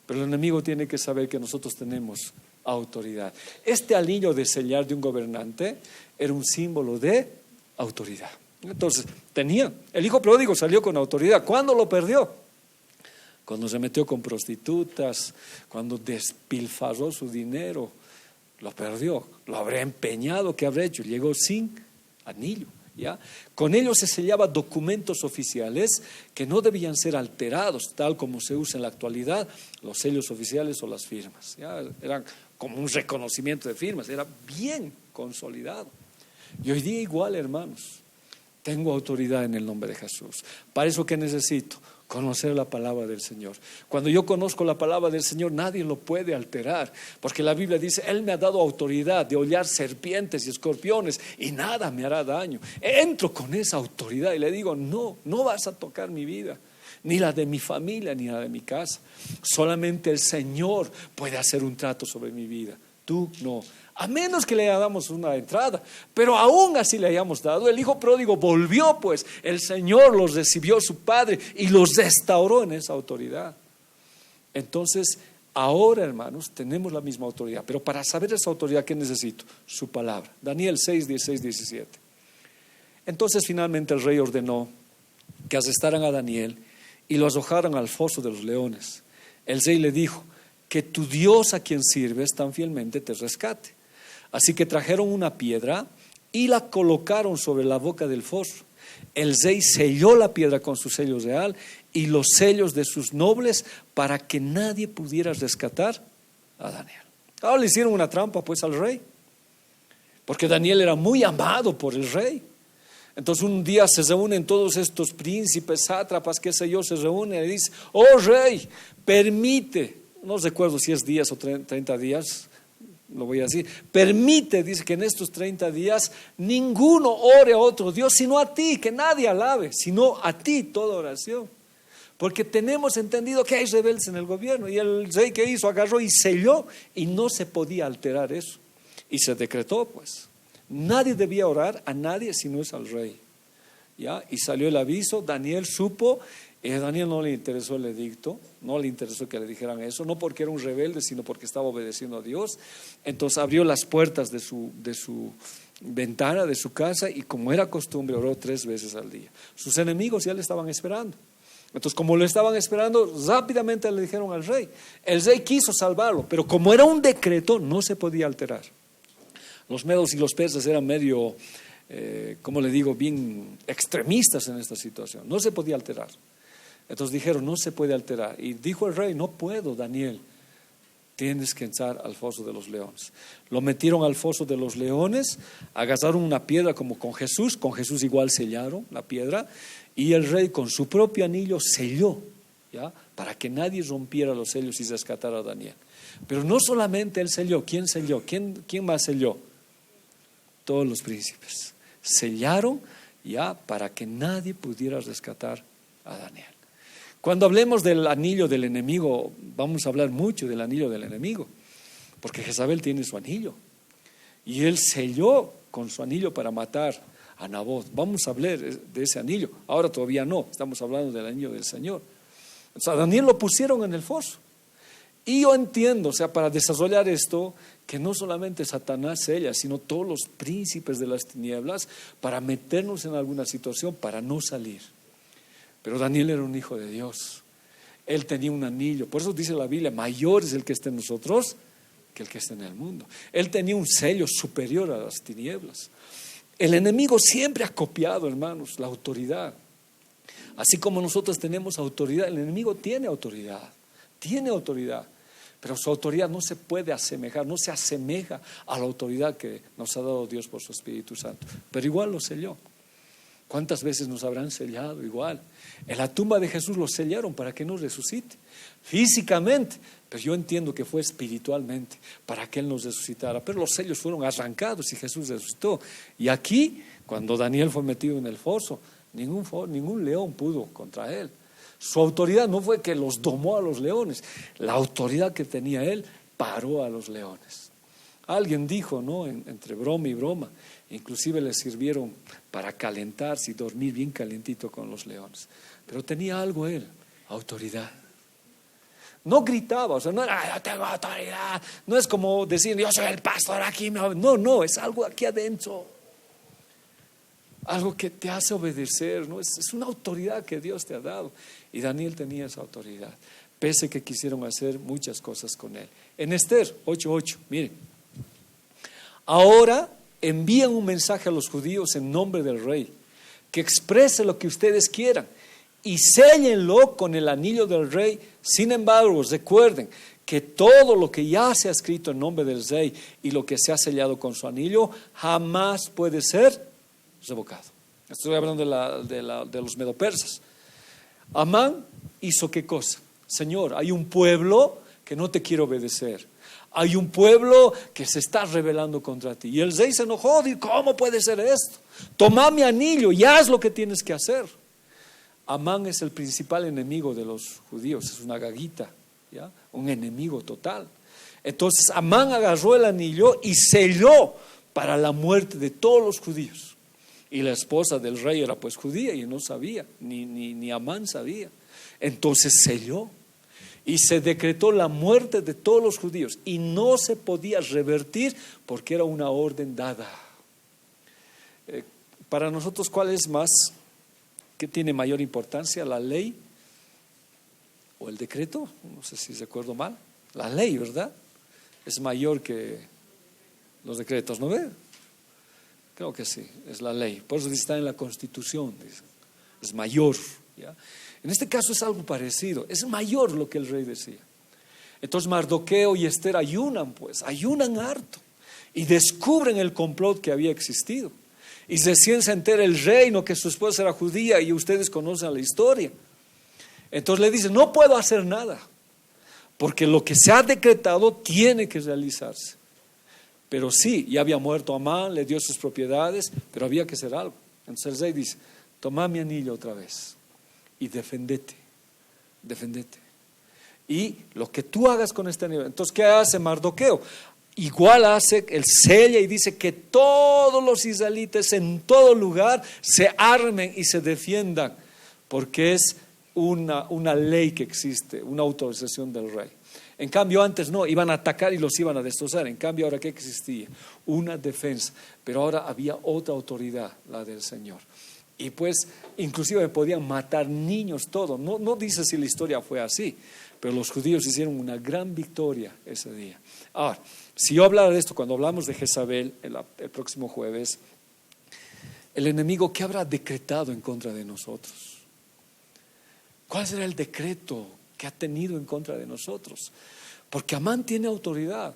Pero el enemigo tiene que saber que nosotros tenemos autoridad. Este anillo de sellar de un gobernante era un símbolo de autoridad. Entonces, el hijo pródigo salió con autoridad. ¿Cuándo lo perdió? Cuando se metió con prostitutas, cuando despilfarró su dinero, lo perdió. Lo habrá empeñado, ¿qué habrá hecho? Llegó sin anillo. ¿Ya? Con ellos se sellaban documentos oficiales que no debían ser alterados, tal como se usa en la actualidad los sellos oficiales o las firmas. ¿Ya? Eran como un reconocimiento de firmas, era bien consolidado. Y hoy día igual, hermanos, tengo autoridad en el nombre de Jesús. ¿Para eso qué necesito? Conocer la palabra del Señor. Cuando yo conozco la palabra del Señor, nadie lo puede alterar, porque la Biblia dice, Él me ha dado autoridad de hollar serpientes y escorpiones y nada me hará daño. Entro con esa autoridad y le digo, no vas a tocar mi vida, ni la de mi familia, ni la de mi casa. Solamente el Señor puede hacer un trato sobre mi vida, tú no. A menos que le damos una entrada, pero aún así le hayamos dado. El hijo pródigo volvió, pues el Señor los recibió su padre y los restauró en esa autoridad. Entonces, ahora, hermanos, tenemos la misma autoridad, pero para saber esa autoridad, ¿qué necesito? Su palabra. Daniel 6, 16, 17. Entonces, finalmente el rey ordenó que arrestaran a Daniel y lo arrojaran al foso de los leones. El rey le dijo: que tu Dios a quien sirves tan fielmente te rescate. Así que trajeron una piedra y la colocaron sobre la boca del foso. El rey selló la piedra con su sello real y los sellos de sus nobles para que nadie pudiera rescatar a Daniel. Ahora le hicieron una trampa pues al rey, porque Daniel era muy amado por el rey. Entonces un día se reúnen todos estos príncipes, sátrapas, qué sé yo, se reúnen y dicen: oh rey, permite, no recuerdo si es días o 30 días, lo voy a decir, permite, dice, que en estos 30 días ninguno ore a otro Dios sino a ti, que nadie alabe, sino a ti toda oración. Porque tenemos entendido que hay rebeldes en el gobierno. Y el rey, que hizo, agarró y selló, y no se podía alterar eso. Y se decretó pues, nadie debía orar a nadie si no es al rey. ¿Ya? Y salió el aviso, Daniel supo. A Daniel no le interesó el edicto, no le interesó que le dijeran eso, no porque era un rebelde, sino porque estaba obedeciendo a Dios. Entonces abrió las puertas de su ventana, de su casa, y como era costumbre, oró 3 veces al día. Sus enemigos ya le estaban esperando. Entonces, como lo estaban esperando, rápidamente le dijeron al rey. El rey quiso salvarlo, pero como era un decreto, no se podía alterar. Los medos y los persas eran medio, como le digo, bien extremistas en esta situación. No se podía alterar. Entonces dijeron: no se puede alterar. Y dijo el rey: no puedo, Daniel, tienes que entrar al foso de los leones. Lo metieron al foso de los leones, agarraron una piedra como con Jesús igual sellaron la piedra, y el rey con su propio anillo selló, ¿ya? Para que nadie rompiera los sellos y rescatara a Daniel. Pero no solamente él selló, ¿quién selló? ¿Quién más selló? Todos los príncipes sellaron, ya, para que nadie pudiera rescatar a Daniel. Cuando hablemos del anillo del enemigo, vamos a hablar mucho del anillo del enemigo, porque Jezabel tiene su anillo y él selló con su anillo para matar a Nabot. Vamos a hablar de ese anillo. Ahora todavía no, estamos hablando del anillo del Señor. O sea, a Daniel lo pusieron en el foso. Y yo entiendo, o sea, para desarrollar esto, que no solamente Satanás sella, sino todos los príncipes de las tinieblas, para meternos en alguna situación, para no salir. Pero Daniel era un hijo de Dios. Él tenía un anillo. Por eso dice la Biblia: mayor es el que está en nosotros que el que está en el mundo. Él tenía un sello superior a las tinieblas. El enemigo siempre ha copiado, hermanos, la autoridad. Así como nosotros tenemos autoridad, el enemigo tiene autoridad. Tiene autoridad. Pero su autoridad no se puede asemejar, no se asemeja a la autoridad que nos ha dado Dios por su Espíritu Santo. Pero igual lo selló. ¿Cuántas veces nos habrán sellado igual? En la tumba de Jesús lo sellaron para que no resucite físicamente, pero yo entiendo que fue espiritualmente para que Él nos resucitara. Pero los sellos fueron arrancados y Jesús resucitó. Y aquí, cuando Daniel fue metido en el foso, ningún león pudo contra él. Su autoridad no fue que los domó a los leones, la autoridad que tenía él paró a los leones. Alguien dijo, ¿no?, entre broma y broma, inclusive le sirvieron para calentarse y dormir bien calentito con los leones. Pero tenía algo él, autoridad. No gritaba, o sea, no era: yo tengo autoridad. No es como decir: yo soy el pastor aquí. No, es algo aquí adentro. Algo que te hace obedecer, ¿no? Es una autoridad que Dios te ha dado. Y Daniel tenía esa autoridad, pese que quisieron hacer muchas cosas con él. En Esther 8:8, miren. Ahora envían un mensaje a los judíos en nombre del rey, que exprese lo que ustedes quieran y séllenlo con el anillo del rey. Sin embargo, recuerden que todo lo que ya se ha escrito en nombre del rey y lo que se ha sellado con su anillo jamás puede ser revocado. Estoy hablando de los medopersas. Amán hizo ¿qué cosa? Señor, hay un pueblo que no te quiere obedecer. Hay un pueblo que se está rebelando contra ti. Y el rey se enojó, dijo: ¿cómo puede ser esto? Toma mi anillo y haz lo que tienes que hacer. Amán es el principal enemigo de los judíos, es una gaguita, ¿ya? Un enemigo total. Entonces Amán agarró el anillo y selló para la muerte de todos los judíos. Y la esposa del rey era pues judía y no sabía, ni Amán sabía. Entonces selló y se decretó la muerte de todos los judíos y no se podía revertir porque era una orden dada. Para nosotros, ¿cuál es más? ¿Qué tiene mayor importancia? ¿La ley o el decreto? No sé si recuerdo mal. La ley, ¿verdad? Es mayor que los decretos, ¿no ve? Creo que sí, es la ley. Por eso está en la Constitución, dicen. Es mayor, ¿ya? En este caso es algo parecido, es mayor lo que el rey decía. Entonces Mardoqueo y Esther ayunan harto y descubren el complot que había existido. Y recién se entera el reino que su esposa era judía y ustedes conocen la historia. Entonces le dicen, no puedo hacer nada, porque lo que se ha decretado tiene que realizarse. Pero sí, ya había muerto Amán, le dio sus propiedades, pero había que hacer algo. Entonces el rey dice, toma mi anillo otra vez y defendete. Y lo que tú hagas con este anillo. Entonces, ¿qué hace Mardoqueo? Igual hace, él sella y dice que todos los israelitas en todo lugar se armen y se defiendan, porque es una ley que existe, una autorización del rey. En cambio antes no, iban a atacar y los iban a destrozar. En cambio ahora ¿qué existía? Una defensa, pero ahora había otra autoridad, la del Señor. Y pues inclusive podían matar niños, todo. No dice si la historia fue así, pero los judíos hicieron una gran victoria ese día. Ahora, si yo hablara de esto cuando hablamos de Jezabel el próximo jueves, el enemigo, ¿qué habrá decretado en contra de nosotros? ¿Cuál será el decreto que ha tenido en contra de nosotros? Porque Amán tiene autoridad.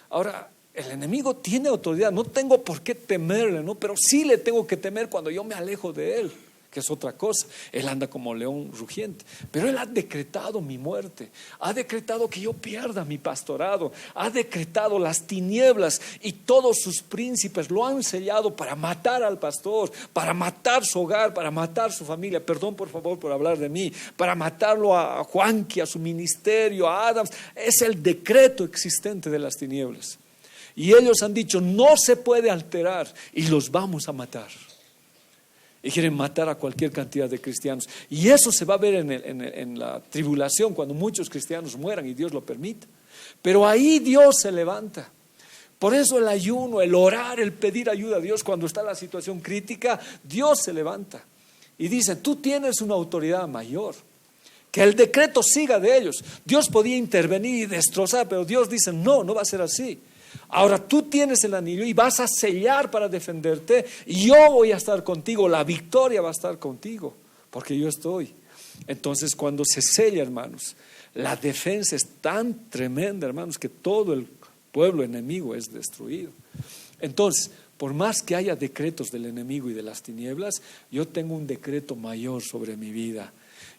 Ahora, el enemigo tiene autoridad, no tengo por qué temerle, ¿no? Pero sí le tengo que temer cuando yo me alejo de él, que es otra cosa. Él anda como león rugiente, pero él ha decretado mi muerte, ha decretado que yo pierda mi pastorado, ha decretado las tinieblas y todos sus príncipes lo han sellado para matar al pastor, para matar su hogar, para matar su familia. Perdón por favor por hablar de mí, para matarlo a Juanqui, a su ministerio, a Adams. Es el decreto existente de las tinieblas. Y ellos han dicho, no se puede alterar y los vamos a matar. Y quieren matar a cualquier cantidad de cristianos. Y eso se va a ver en la tribulación, cuando muchos cristianos mueran y Dios lo permita. Pero ahí Dios se levanta. Por eso el ayuno, el orar, el pedir ayuda a Dios cuando está la situación crítica, Dios se levanta. Y dice, tú tienes una autoridad mayor. Que el decreto siga de ellos. Dios podía intervenir y destrozar, pero Dios dice, no va a ser así. Ahora tú tienes el anillo y vas a sellar para defenderte y yo voy a estar contigo, la victoria va a estar contigo, porque yo estoy. Entonces cuando se sella, hermanos, la defensa es tan tremenda, hermanos, que todo el pueblo enemigo es destruido. Entonces, por más que haya decretos del enemigo y de las tinieblas, yo tengo un decreto mayor sobre mi vida.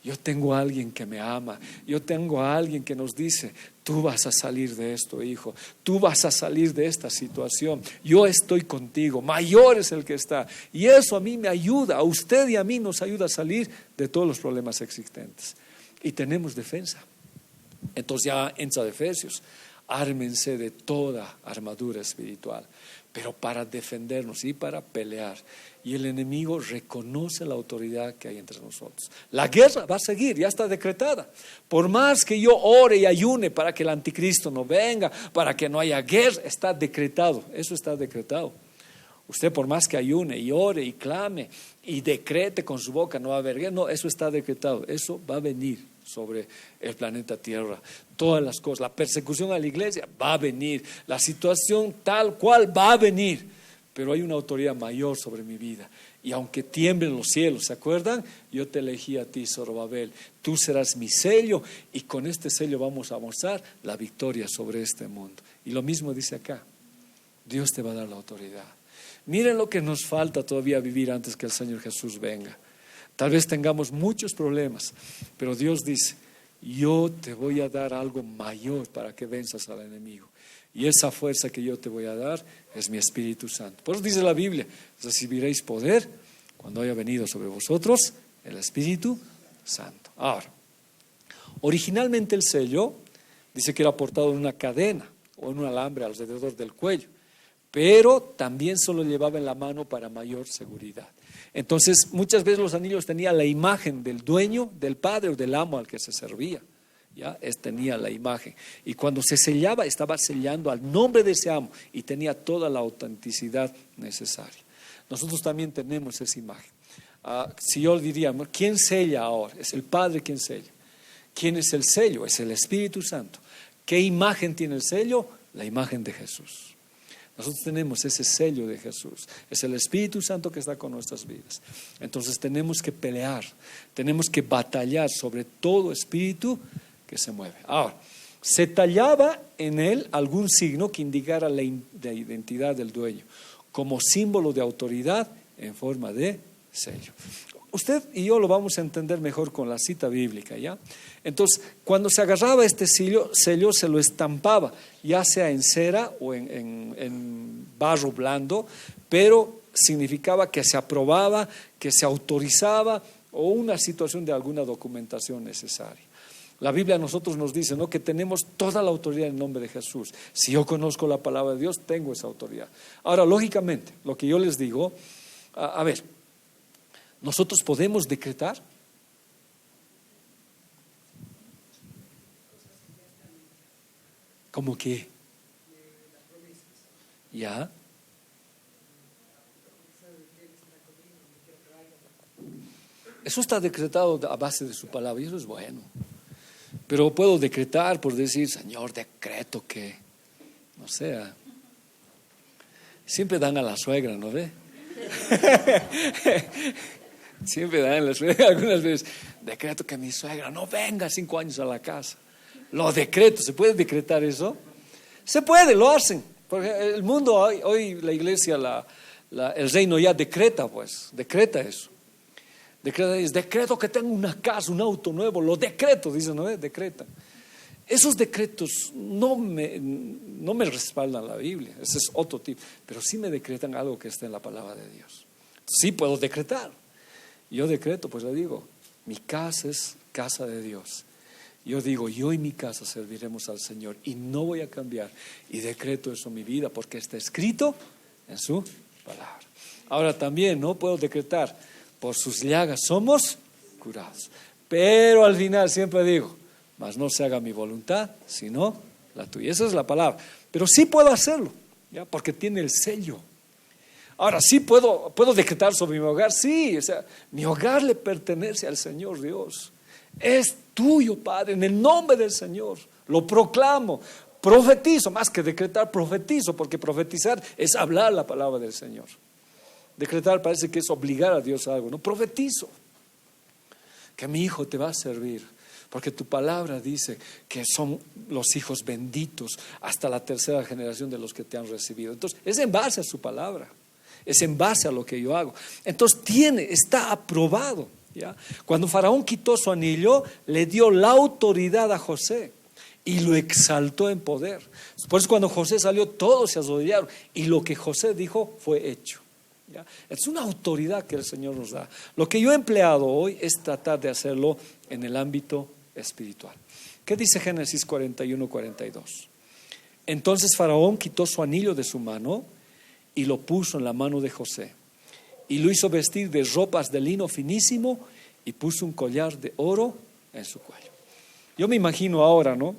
Yo tengo a alguien que me ama, yo tengo a alguien que nos dice, tú vas a salir de esto, hijo, tú vas a salir de esta situación, yo estoy contigo, mayor es el que está. Y eso a mí me ayuda, a usted y a mí nos ayuda a salir de todos los problemas existentes. Y tenemos defensa. Entonces ya entra de Efesios, ármense de toda armadura espiritual, pero para defendernos y para pelear. Y el enemigo reconoce la autoridad que hay entre nosotros. La guerra va a seguir, ya está decretada. Por más que yo ore y ayune para que el anticristo no venga, para que no haya guerra, está decretado, eso está decretado. Usted por más que ayune y ore y clame y decrete con su boca no va a haber guerra, no, eso está decretado, eso va a venir sobre el planeta Tierra. Todas las cosas, la persecución a la iglesia va a venir, la situación tal cual va a venir. Pero hay una autoridad mayor sobre mi vida. Y aunque tiemblen los cielos, ¿se acuerdan? Yo te elegí a ti, Zorobabel. Tú serás mi sello y con este sello vamos a mostrar la victoria sobre este mundo. Y lo mismo dice acá. Dios te va a dar la autoridad. Miren lo que nos falta todavía vivir antes que el Señor Jesús venga. Tal vez tengamos muchos problemas, pero Dios dice, yo te voy a dar algo mayor para que venzas al enemigo. Y esa fuerza que yo te voy a dar es mi Espíritu Santo. Por eso dice la Biblia, recibiréis poder cuando haya venido sobre vosotros el Espíritu Santo. Ahora, originalmente el sello dice que era portado en una cadena o en un alambre alrededor del cuello, pero también se lo llevaba en la mano para mayor seguridad. Entonces, muchas veces los anillos tenían la imagen del dueño, del padre o del amo al que se servía. ¿Ya? Tenía la imagen. Y cuando se sellaba, estaba sellando al nombre de ese amo y tenía toda la autenticidad necesaria. Nosotros también tenemos esa imagen. Si yo diría, ¿quién sella ahora? Es el Padre quien sella. ¿Quién es el sello? Es el Espíritu Santo. ¿Qué imagen tiene el sello? La imagen de Jesús. Nosotros tenemos ese sello de Jesús. Es el Espíritu Santo que está con nuestras vidas. Entonces tenemos que pelear, tenemos que batallar sobre todo espíritu que se mueve. Ahora, se tallaba en él algún signo que indicara la identidad del dueño, como símbolo de autoridad en forma de sello. Usted y yo lo vamos a entender mejor con la cita bíblica, ¿ya? Entonces, cuando se agarraba este sello se lo estampaba, ya sea en cera o en barro blando, pero significaba que se aprobaba, que se autorizaba o una situación de alguna documentación necesaria. La Biblia a nosotros nos dice, ¿no?, que tenemos toda la autoridad en el nombre de Jesús. Si yo conozco la palabra de Dios, tengo esa autoridad. Ahora, lógicamente, lo que yo les digo, a ver, ¿nosotros podemos decretar? ¿Cómo qué? ¿Ya? Eso está decretado a base de su palabra y eso es bueno. Pero puedo decretar por decir, Señor, decreto que, no sé, siempre dan a la suegra, ¿no ve? Siempre dan a la suegra, algunas veces, decreto que mi suegra no venga 5 años a la casa. Lo decreto, ¿se puede decretar eso? Se puede, lo hacen. Porque el mundo hoy la iglesia, el reino ya decreta, pues, decreta eso. Decreto que tengo una casa, un auto nuevo, lo decreto, dicen, ¿no? Decreta. Esos decretos no me respaldan la Biblia, ese es otro tipo, pero sí me decretan algo que está en la palabra de Dios. Sí puedo decretar. Yo decreto, pues le digo, mi casa es casa de Dios. Yo digo, yo y mi casa serviremos al Señor y no voy a cambiar. Y decreto eso en mi vida porque está escrito en su palabra. Ahora también no puedo decretar, por sus llagas somos curados. Pero al final siempre digo, mas no se haga mi voluntad, sino la tuya. Esa es la palabra. Pero sí puedo hacerlo, ¿ya? Porque tiene el sello. Ahora, sí puedo decretar sobre mi hogar, sí, o sea, mi hogar le pertenece al Señor Dios. Es tuyo, Padre, en el nombre del Señor. Lo proclamo, profetizo, más que decretar, profetizo, porque profetizar es hablar la palabra del Señor. Decretar parece que es obligar a Dios a algo, no, profetizo que mi hijo te va a servir. Porque tu palabra dice que son los hijos benditos hasta la 3ª generación de los que te han recibido. Entonces, es en base a su palabra. Es en base a lo que yo hago. Entonces está aprobado, ¿ya? Cuando Faraón quitó su anillo, le dio la autoridad a José y lo exaltó en poder. Por eso cuando José salió, todos se arrodillaron y lo que José dijo fue hecho, ¿ya? Es una autoridad que el Señor nos da. Lo que yo he empleado hoy es tratar de hacerlo en el ámbito espiritual. ¿Qué dice Génesis 41-42? Entonces Faraón quitó su anillo de su mano y lo puso en la mano de José y lo hizo vestir de ropas de lino finísimo y puso un collar de oro en su cuello. Yo me imagino ahora, ¿no?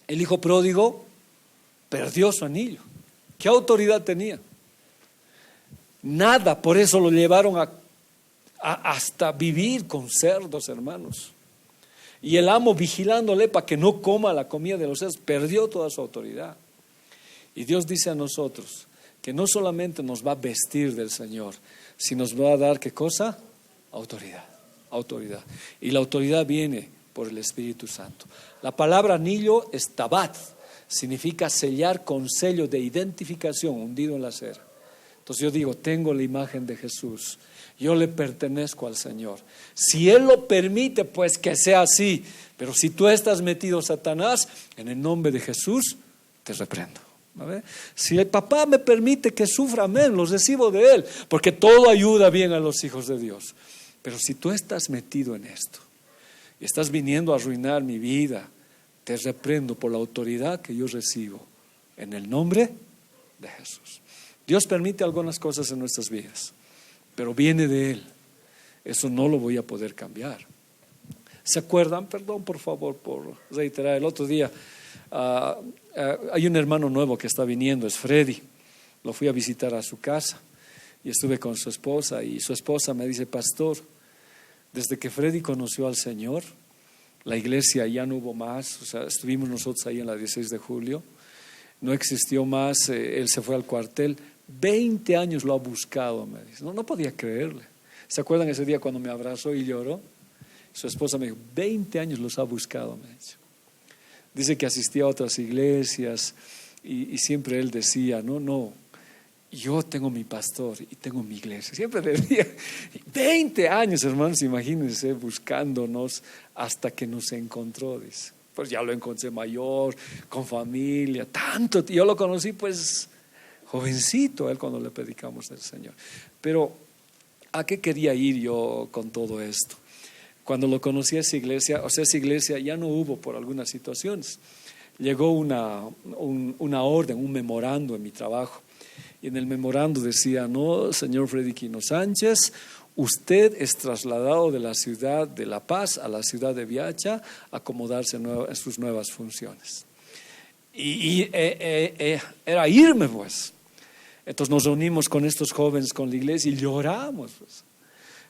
El hijo pródigo perdió su anillo. ¿Qué autoridad tenía? Nada, por eso lo llevaron hasta vivir con cerdos, hermanos. Y el amo vigilándole para que no coma la comida de los cerdos, perdió toda su autoridad. Y Dios dice a nosotros que no solamente nos va a vestir del Señor, sino nos va a dar, ¿qué cosa? Autoridad. Y la autoridad viene por el Espíritu Santo. La palabra anillo es tabat, significa sellar con sello de identificación hundido en la cera. Entonces yo digo, tengo la imagen de Jesús, yo le pertenezco al Señor. Si Él lo permite, pues que sea así. Pero si tú estás metido, Satanás, en el nombre de Jesús, te reprendo. ¿Vale? Si el papá me permite que sufra, amén, los recibo de Él, porque todo ayuda bien a los hijos de Dios. Pero si tú estás metido en esto y estás viniendo a arruinar mi vida, te reprendo por la autoridad que yo recibo en el nombre de Jesús. Dios permite algunas cosas en nuestras vidas, pero viene de Él. Eso no lo voy a poder cambiar. ¿Se acuerdan? Perdón, por favor, por reiterar. El otro día hay un hermano nuevo que está viniendo, es Freddy. Lo fui a visitar a su casa y estuve con su esposa, y su esposa me dice: pastor, desde que Freddy conoció al Señor, la iglesia ya no hubo más. O sea, estuvimos nosotros ahí en la 16 de julio, no existió más. Él se fue al cuartel. 20 años lo ha buscado, me dice. No podía creerle. ¿Se acuerdan ese día cuando me abrazó y lloró? Su esposa me dijo: 20 años los ha buscado, me dice. Dice que asistía a otras iglesias y siempre él decía: no, yo tengo mi pastor y tengo mi iglesia. Siempre decía. 20 años, hermanos, imagínense, buscándonos hasta que nos encontró, dice. Pues ya lo encontré mayor, con familia, tanto. Yo lo conocí pues jovencito, a él, cuando le predicamos del Señor. Pero ¿a qué quería ir yo con todo esto? Cuando lo conocí a esa iglesia, esa iglesia ya no hubo por algunas situaciones. Llegó una orden, un memorando en mi trabajo. Y en el memorando decía: no, señor Freddy Quino Sánchez, usted es trasladado de la ciudad de La Paz a la ciudad de Viacha a acomodarse en sus nuevas funciones. Y era irme, pues. Entonces nos reunimos con estos jóvenes, con la iglesia, y lloramos, pues.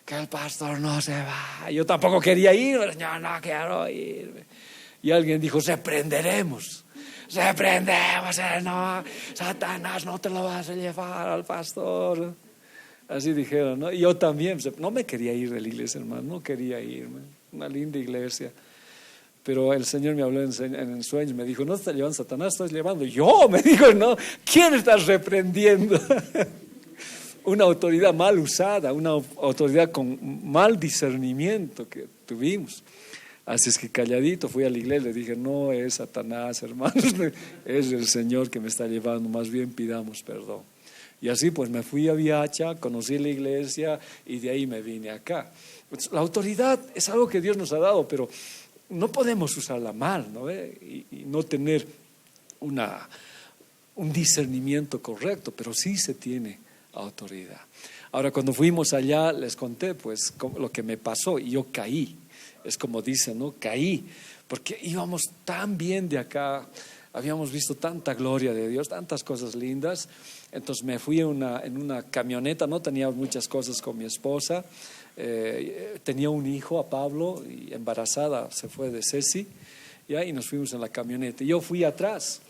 Que el pastor no se va. Yo tampoco quería ir, yo no quiero irme. Y alguien dijo: reprenderemos, no, Satanás, no te lo vas a llevar al pastor. Así dijeron, ¿no? Y yo también, no me quería ir de la iglesia, hermano, no quería irme. Una linda iglesia. Pero el Señor me habló en sueños, me dijo: no te está llevando Satanás, estás llevando yo. Me dijo: no, ¿quién estás reprendiendo? Una autoridad mal usada, una autoridad con mal discernimiento que tuvimos. Así es que calladito fui a la iglesia y le dije: no es Satanás, hermanos, es el Señor que me está llevando, más bien pidamos perdón. Y así pues me fui a Viacha, conocí la iglesia y de ahí me vine acá. La autoridad es algo que Dios nos ha dado, pero no podemos usarla mal, ¿no? Y no tener un discernimiento correcto, pero sí se tiene autoridad. Ahora, cuando fuimos allá, les conté pues lo que me pasó y yo caí. Es como dicen, ¿no? Caí, porque íbamos tan bien de acá, habíamos visto tanta gloria de Dios, tantas cosas lindas. Entonces me fui en una camioneta, no tenía muchas cosas con mi esposa. Tenía un hijo, a Pablo, y embarazada se fue de Ceci, ¿ya? Y nos fuimos en la camioneta. Yo fui atrás.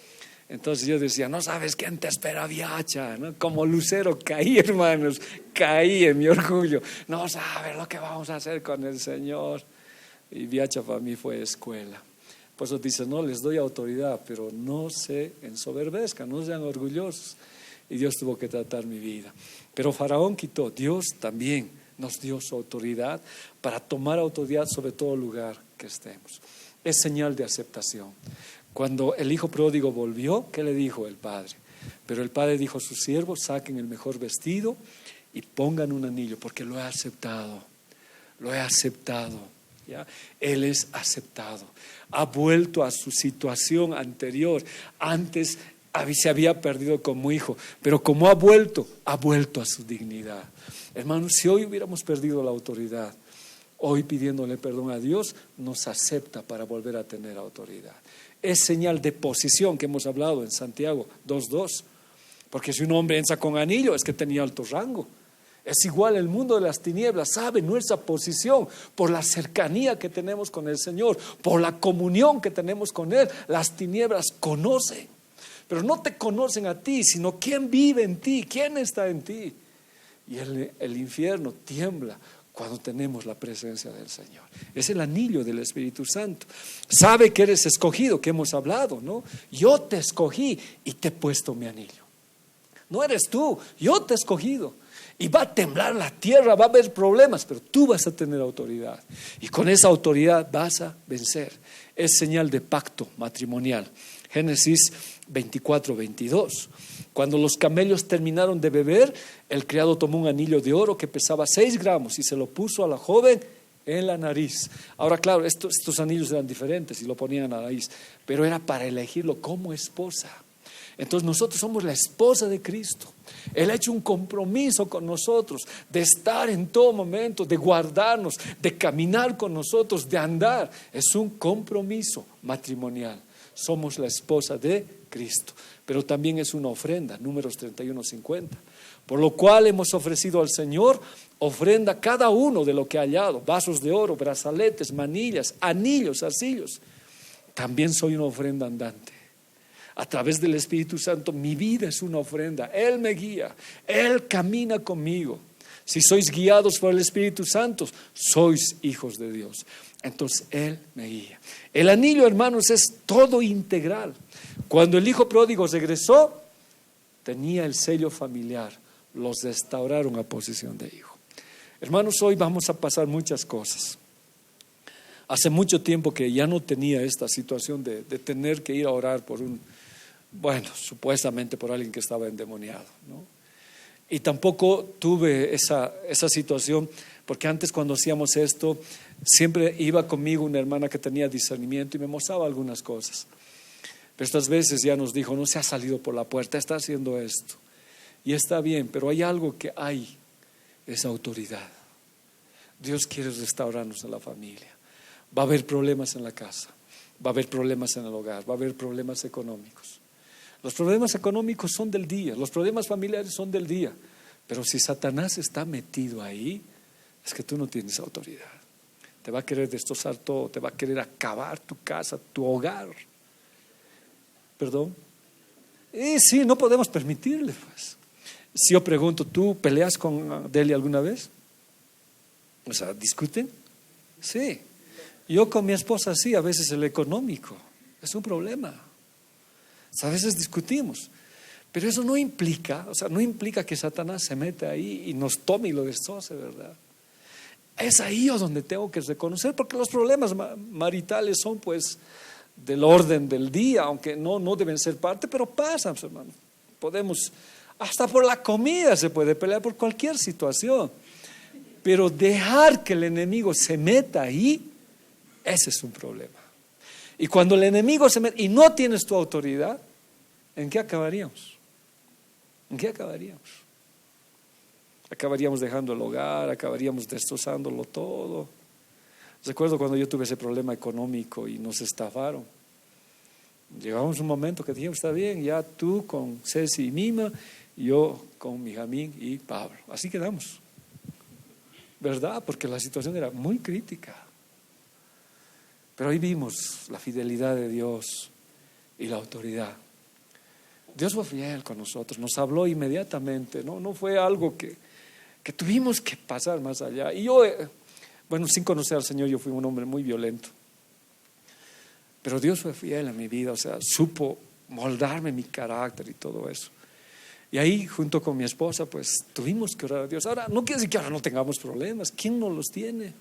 Entonces yo decía: no sabes quién te espera, Viacha, ¿no? Como lucero caí, hermanos, caí en mi orgullo. No sabes lo que vamos a hacer con el Señor. Y Viacha para mí fue escuela. Por eso dice: no les doy autoridad, pero no se ensoberbezcan, no sean orgullosos. Y Dios tuvo que tratar mi vida. Pero Faraón quitó, Dios también nos dio su autoridad para tomar autoridad sobre todo lugar que estemos. Es señal de aceptación. Cuando el hijo pródigo volvió, ¿qué le dijo el padre? Pero el padre dijo a sus siervos: saquen el mejor vestido y pongan un anillo, porque lo he aceptado. Lo he aceptado. ¿Ya? Él es aceptado. Ha vuelto a su situación anterior. Antes se había perdido como hijo, pero como ha vuelto a su dignidad. Hermanos, si hoy hubiéramos perdido la autoridad, hoy pidiéndole perdón a Dios, nos acepta para volver a tener autoridad. Es señal de posición que hemos hablado en Santiago 2:2. Porque si un hombre entra con anillo, es que tenía alto rango. Es igual el mundo de las tinieblas, sabe nuestra posición por la cercanía que tenemos con el Señor, por la comunión que tenemos con Él. Las tinieblas conocen, pero no te conocen a ti, sino quién vive en ti, quién está en ti. Y el infierno tiembla cuando tenemos la presencia del Señor. Es el anillo del Espíritu Santo. Sabe que eres escogido, que hemos hablado, ¿no? Yo te escogí y te he puesto mi anillo. No eres tú, yo te he escogido. Y va a temblar la tierra, va a haber problemas, pero tú vas a tener autoridad. Y con esa autoridad vas a vencer. Es señal de pacto matrimonial. Génesis 24:22. Cuando los camellos terminaron de beber, el criado tomó un anillo de oro que pesaba 6 gramos y se lo puso a la joven en la nariz. Ahora, claro, estos anillos eran diferentes y lo ponían en la nariz, pero era para elegirlo como esposa. Entonces nosotros somos la esposa de Cristo. Él ha hecho un compromiso con nosotros de estar en todo momento, de guardarnos, de caminar con nosotros, de andar. Es un compromiso matrimonial. Somos la esposa de Cristo, pero también es una ofrenda, Números 31:50. Por lo cual hemos ofrecido al Señor ofrenda cada uno de lo que ha hallado: vasos de oro, brazaletes, manillas, anillos, arcillos. También soy una ofrenda andante. A través del Espíritu Santo mi vida es una ofrenda. Él me guía, Él camina conmigo. Si sois guiados por el Espíritu Santo, sois hijos de Dios. Entonces Él me guía. El anillo, hermanos, es todo integral. Cuando el hijo pródigo regresó, tenía el sello familiar. Los restauraron a posición de hijo. Hermanos, hoy vamos a pasar muchas cosas. Hace mucho tiempo que ya no tenía esta situación de tener que ir a orar por supuestamente por alguien que estaba endemoniado, ¿no? Y tampoco tuve esa situación, porque antes cuando hacíamos esto, siempre iba conmigo una hermana que tenía discernimiento y me mostraba algunas cosas. Pero estas veces ya nos dijo: no se ha salido por la puerta, está haciendo esto. Y está bien, pero hay algo que hay, es autoridad. Dios quiere restaurarnos en la familia. Va a haber problemas en la casa, va a haber problemas en el hogar, va a haber problemas económicos. Los problemas económicos son del día, los problemas familiares son del día. Pero si Satanás está metido ahí, es que tú no tienes autoridad. Te va a querer destrozar todo, te va a querer acabar tu casa, tu hogar. ¿Perdón? Y sí, no podemos permitirle, pues. Si yo pregunto, ¿tú peleas con Delia alguna vez? O sea, ¿discuten? Sí. Yo con mi esposa sí, a veces el económico es un problema. O sea, a veces discutimos. Pero eso no implica que Satanás se mete ahí y nos tome y lo destroce, ¿verdad? Es ahí donde tengo que reconocer, porque los problemas maritales son pues del orden del día, aunque no deben ser parte, pero pasan, hermano. Podemos, hasta por la comida se puede pelear, por cualquier situación. Pero dejar que el enemigo se meta ahí, ese es un problema. Y cuando el enemigo se mete y no tienes tu autoridad, ¿en qué acabaríamos? ¿En qué acabaríamos? Acabaríamos dejando el hogar, acabaríamos destrozándolo todo. Recuerdo cuando yo tuve ese problema económico y nos estafaron. Llegamos a un momento que dijimos: está bien, ya tú con Ceci y Mima, y yo con Mijamín y Pablo. Así quedamos, ¿verdad? Porque la situación era muy crítica. Pero ahí vimos la fidelidad de Dios y la autoridad. Dios fue fiel con nosotros, nos habló inmediatamente, no fue algo que tuvimos que pasar más allá. Y yo, sin conocer al Señor, yo fui un hombre muy violento. Pero Dios fue fiel en mi vida, o sea, supo moldarme mi carácter y todo eso. Y ahí, junto con mi esposa, pues tuvimos que orar a Dios. Ahora, no quiere decir que ahora no tengamos problemas. ¿Quién no los tiene?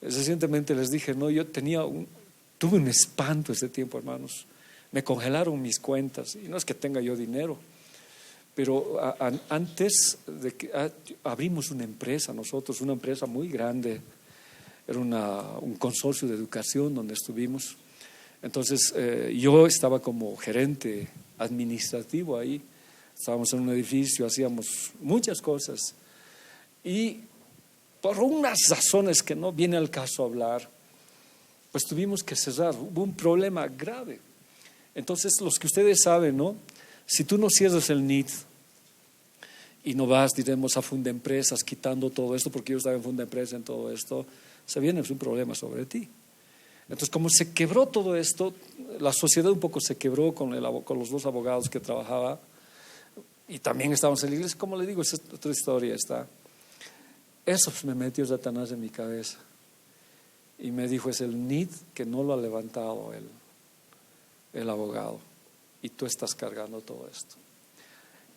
Recientemente les dije, yo tuve un espanto ese tiempo, hermanos. Me congelaron mis cuentas, y no es que tenga yo dinero, pero antes de que abrimos una empresa, nosotros, una empresa muy grande, era un consorcio de educación donde estuvimos. Entonces yo estaba como gerente administrativo ahí, estábamos en un edificio, hacíamos muchas cosas, y por unas razones que no viene al caso hablar, pues tuvimos que cerrar, hubo un problema grave. Entonces, los que ustedes saben, ¿no? Si tú no cierras el NID y no vas, diremos, a Fundempresas quitando todo esto, porque yo estaba en Fundempresa en todo esto, se viene un problema sobre ti. Entonces, como se quebró todo esto, la sociedad un poco se quebró con los 2 abogados que trabajaba, y también estábamos en la iglesia. Como le digo, esa es otra historia. Eso me metió Satanás en mi cabeza y me dijo: es el NID que no lo ha levantado el abogado, y tú estás cargando todo esto.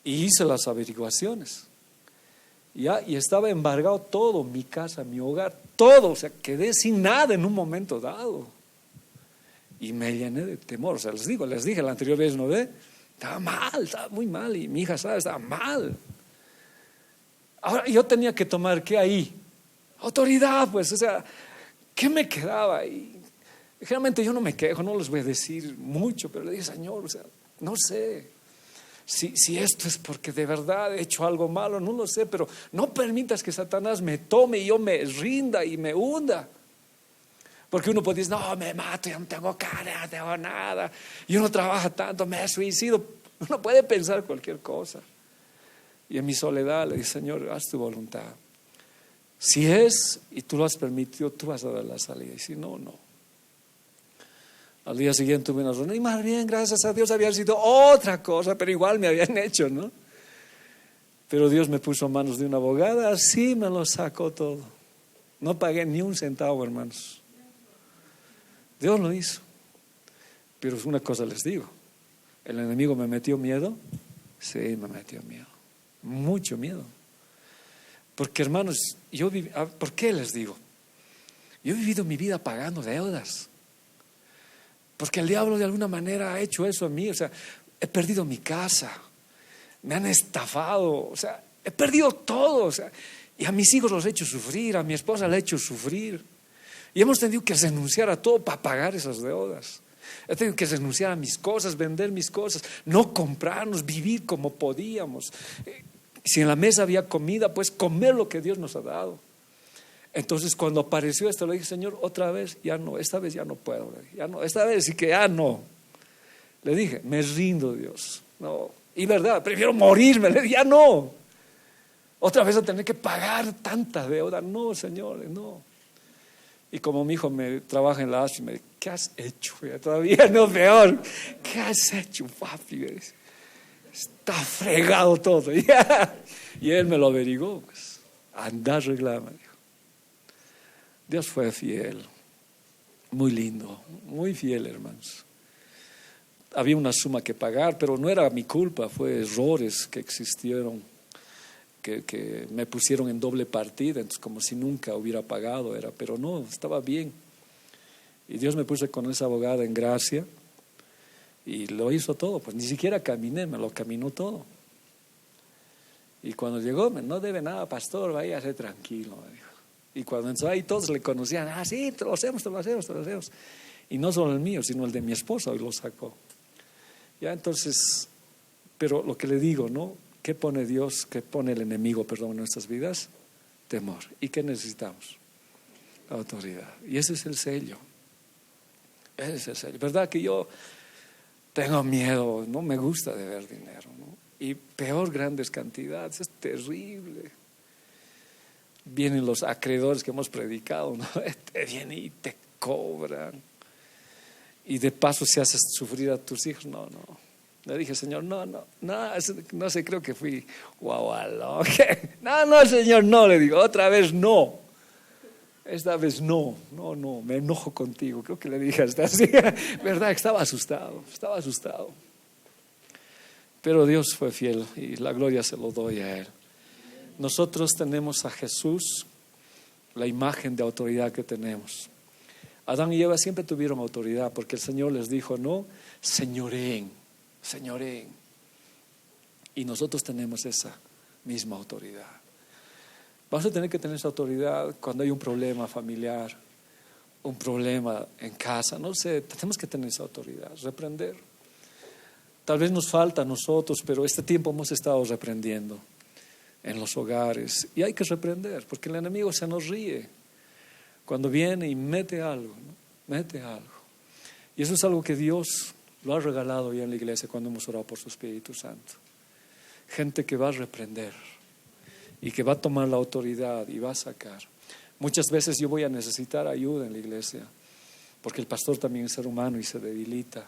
Y hice las averiguaciones y estaba embargado todo, mi casa, mi hogar, todo. O sea, quedé sin nada en un momento dado. Y me llené de temor. O sea, les dije la anterior vez, ¿no ve? Estaba mal, estaba muy mal. Y mi hija sabe, estaba mal. Ahora yo tenía que tomar, ¿qué ahí? Autoridad, pues, o sea, ¿qué me quedaba? Y generalmente yo no me quejo, no les voy a decir mucho, pero le dije, Señor, o sea, no sé si esto es porque de verdad he hecho algo malo, no lo sé, pero no permitas que Satanás me tome y yo me rinda y me hunda. Porque uno puede decir, no, me mato, yo no tengo cara, no tengo nada, yo no trabajo tanto, me suicido. Uno puede pensar cualquier cosa. Y en mi soledad le dije, Señor, haz tu voluntad. Si es y tú lo has permitido, tú vas a dar la salida. Y si no, no. Al día siguiente tuve una reunión y más bien, gracias a Dios, había sido otra cosa, pero igual me habían hecho, ¿no? Pero Dios me puso en manos de una abogada, así me lo sacó todo. No pagué ni un centavo, hermanos. Dios lo hizo. Pero una cosa les digo, ¿el enemigo me metió miedo? Sí, me metió miedo. Mucho miedo. Porque, hermanos, ¿por qué les digo? Yo he vivido mi vida pagando deudas. Porque el diablo de alguna manera ha hecho eso a mí. O sea, he perdido mi casa, me han estafado, o sea, he perdido todo. O sea, y a mis hijos los he hecho sufrir, a mi esposa la he hecho sufrir. Y hemos tenido que renunciar a todo para pagar esas deudas. He tenido que renunciar a mis cosas, vender mis cosas, no comprarnos, vivir como podíamos. Si en la mesa había comida, pues comer lo que Dios nos ha dado. Entonces cuando apareció esto, le dije, Señor, otra vez, ya no, esta vez ya no puedo, ya no, esta vez sí que ya no. Le dije, me rindo, Dios. No, y verdad, prefiero morirme, le dije, ya no. Otra vez a tener que pagar tanta deuda, no, Señor, no. Y como mi hijo me trabaja en la ASI, me dice, ¿qué has hecho? Todavía no, peor, ¿qué has hecho, papi? Está fregado todo. Y él me lo averiguó, pues, anda a arreglar, me dijo. Dios fue fiel, muy lindo, muy fiel, hermanos. Había una suma que pagar, pero no era mi culpa, fue errores que existieron, que me pusieron en doble partida, entonces como si nunca hubiera pagado era, pero no, estaba bien. Y Dios me puso con esa abogada en gracia y lo hizo todo, pues ni siquiera caminé, me lo caminó todo. Y cuando llegó, no debe nada, pastor, váyase tranquilo, me dijo. Y cuando entró ahí todos le conocían, sí, te lo hacemos. Y no solo el mío, sino el de mi esposa, y lo sacó. Ya entonces, pero lo que le digo, ¿no? ¿Qué pone Dios, qué pone el enemigo, perdón, en nuestras vidas? Temor. ¿Y qué necesitamos? Autoridad. Y ese es el sello. Ese es el sello. ¿Verdad que yo tengo miedo? No me gusta deber dinero, ¿no? Y peor, grandes cantidades, es terrible. Vienen los acreedores que hemos predicado, ¿no? Te vienen y te cobran. Y de paso se hace sufrir a tus hijos. No. Le dije, Señor, no sé, creo que fui guaualo. No, Señor, no, le digo, otra vez no. Esta vez no, me enojo contigo. Creo que le dije hasta así. Verdad, estaba asustado. Pero Dios fue fiel y la gloria se lo doy a Él. Nosotros tenemos a Jesús, la imagen de autoridad que tenemos. Adán y Eva siempre tuvieron autoridad porque el Señor les dijo, no, señoreen. Y nosotros tenemos esa misma autoridad. Vamos a tener que tener esa autoridad cuando hay un problema familiar, un problema en casa, no sé, tenemos que tener esa autoridad, reprender. Tal vez nos falta a nosotros, pero este tiempo hemos estado reprendiendo en los hogares y hay que reprender porque el enemigo se nos ríe cuando viene y mete algo, ¿no? Y eso es algo que Dios lo ha regalado ya en la iglesia cuando hemos orado por su Espíritu Santo. Gente que va a reprender y que va a tomar la autoridad y va a sacar. Muchas veces yo voy a necesitar ayuda en la iglesia porque el pastor también es ser humano y se debilita.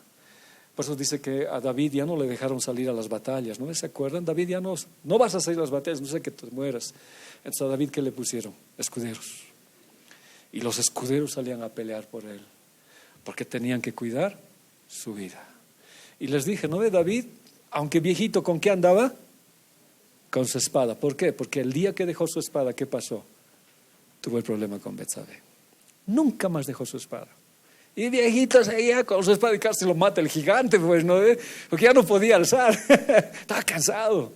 Por eso dice que a David ya no le dejaron salir a las batallas, ¿no se acuerdan? David ya no vas a salir a las batallas, no sé que te mueras. Entonces a David, ¿qué le pusieron? Escuderos. Y los escuderos salían a pelear por él porque tenían que cuidar su vida. Y les dije, ¿no ve David? Aunque viejito, ¿con qué andaba? Con su espada. ¿Por qué? Porque el día que dejó su espada, ¿qué pasó? Tuvo el problema con Betsabé. Nunca más dejó su espada. Y viejito seguía con su espada y casi lo mata el gigante, pues, ¿no? Porque ya no podía alzar, estaba cansado.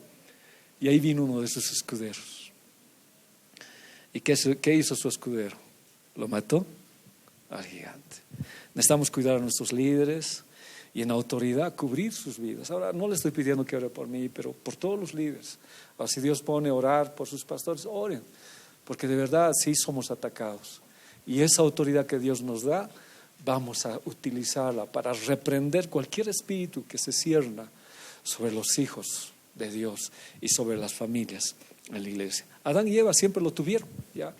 Y ahí vino uno de sus escuderos. ¿Y qué hizo su escudero? Lo mató al gigante. Necesitamos cuidar a nuestros líderes y en autoridad cubrir sus vidas. Ahora no le estoy pidiendo que ore por mí, pero por todos los líderes. Ahora, si Dios pone a orar por sus pastores, oren, porque de verdad sí somos atacados. Y esa autoridad que Dios nos da, vamos a utilizarla para reprender cualquier espíritu que se cierna sobre los hijos de Dios y sobre las familias en la iglesia. Adán y Eva siempre lo tuvieron, ¿ya?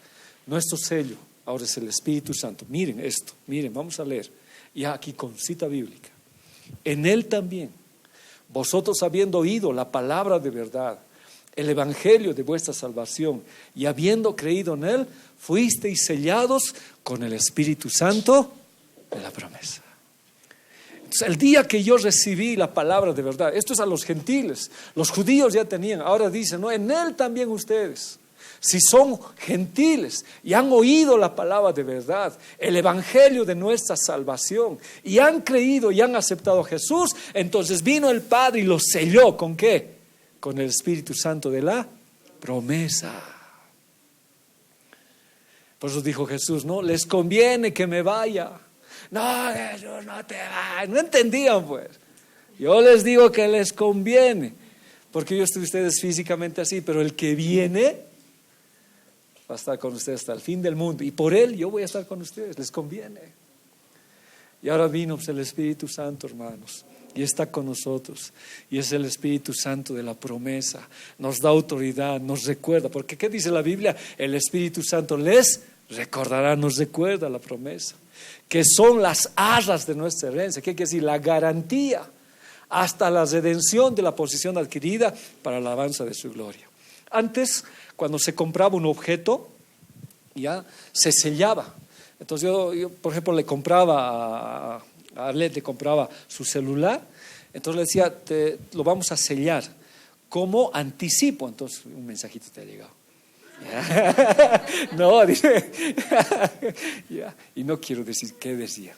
Nuestro sello ahora es el Espíritu Santo. Miren esto, miren, vamos a leer ya aquí con cita bíblica. En él también, vosotros habiendo oído la palabra de verdad, el evangelio de vuestra salvación, y habiendo creído en él, fuisteis sellados con el Espíritu Santo de la promesa. Entonces, el día que yo recibí la palabra de verdad, esto es a los gentiles, los judíos ya tenían, ahora dicen, no, en él también ustedes. Si son gentiles y han oído la palabra de verdad, el evangelio de nuestra salvación, y han creído y han aceptado a Jesús, entonces vino el Padre y los selló. ¿Con qué? Con el Espíritu Santo de la promesa. Por eso dijo Jesús, no, les conviene que me vaya. No, Jesús, no te vayas. No entendían, pues. Yo les digo que les conviene, porque yo estoy ustedes físicamente así, pero el que viene va a estar con ustedes hasta el fin del mundo, y por él yo voy a estar con ustedes, les conviene. Y ahora vino pues, el Espíritu Santo, hermanos, y está con nosotros, y es el Espíritu Santo de la promesa, nos da autoridad, nos recuerda, porque ¿qué dice la Biblia? El Espíritu Santo les recordará, nos recuerda la promesa, que son las arras de nuestra herencia. ¿Qué quiere decir? La garantía hasta la redención de la posesión adquirida para la alabanza de su gloria. Antes, cuando se compraba un objeto, ya se sellaba. Entonces yo por ejemplo, le compraba a Arlet, le compraba su celular, entonces le decía, lo vamos a sellar como anticipo. Entonces un mensajito te ha llegado. ¿Ya? No, dice, ¿ya? Y no quiero decir qué decía.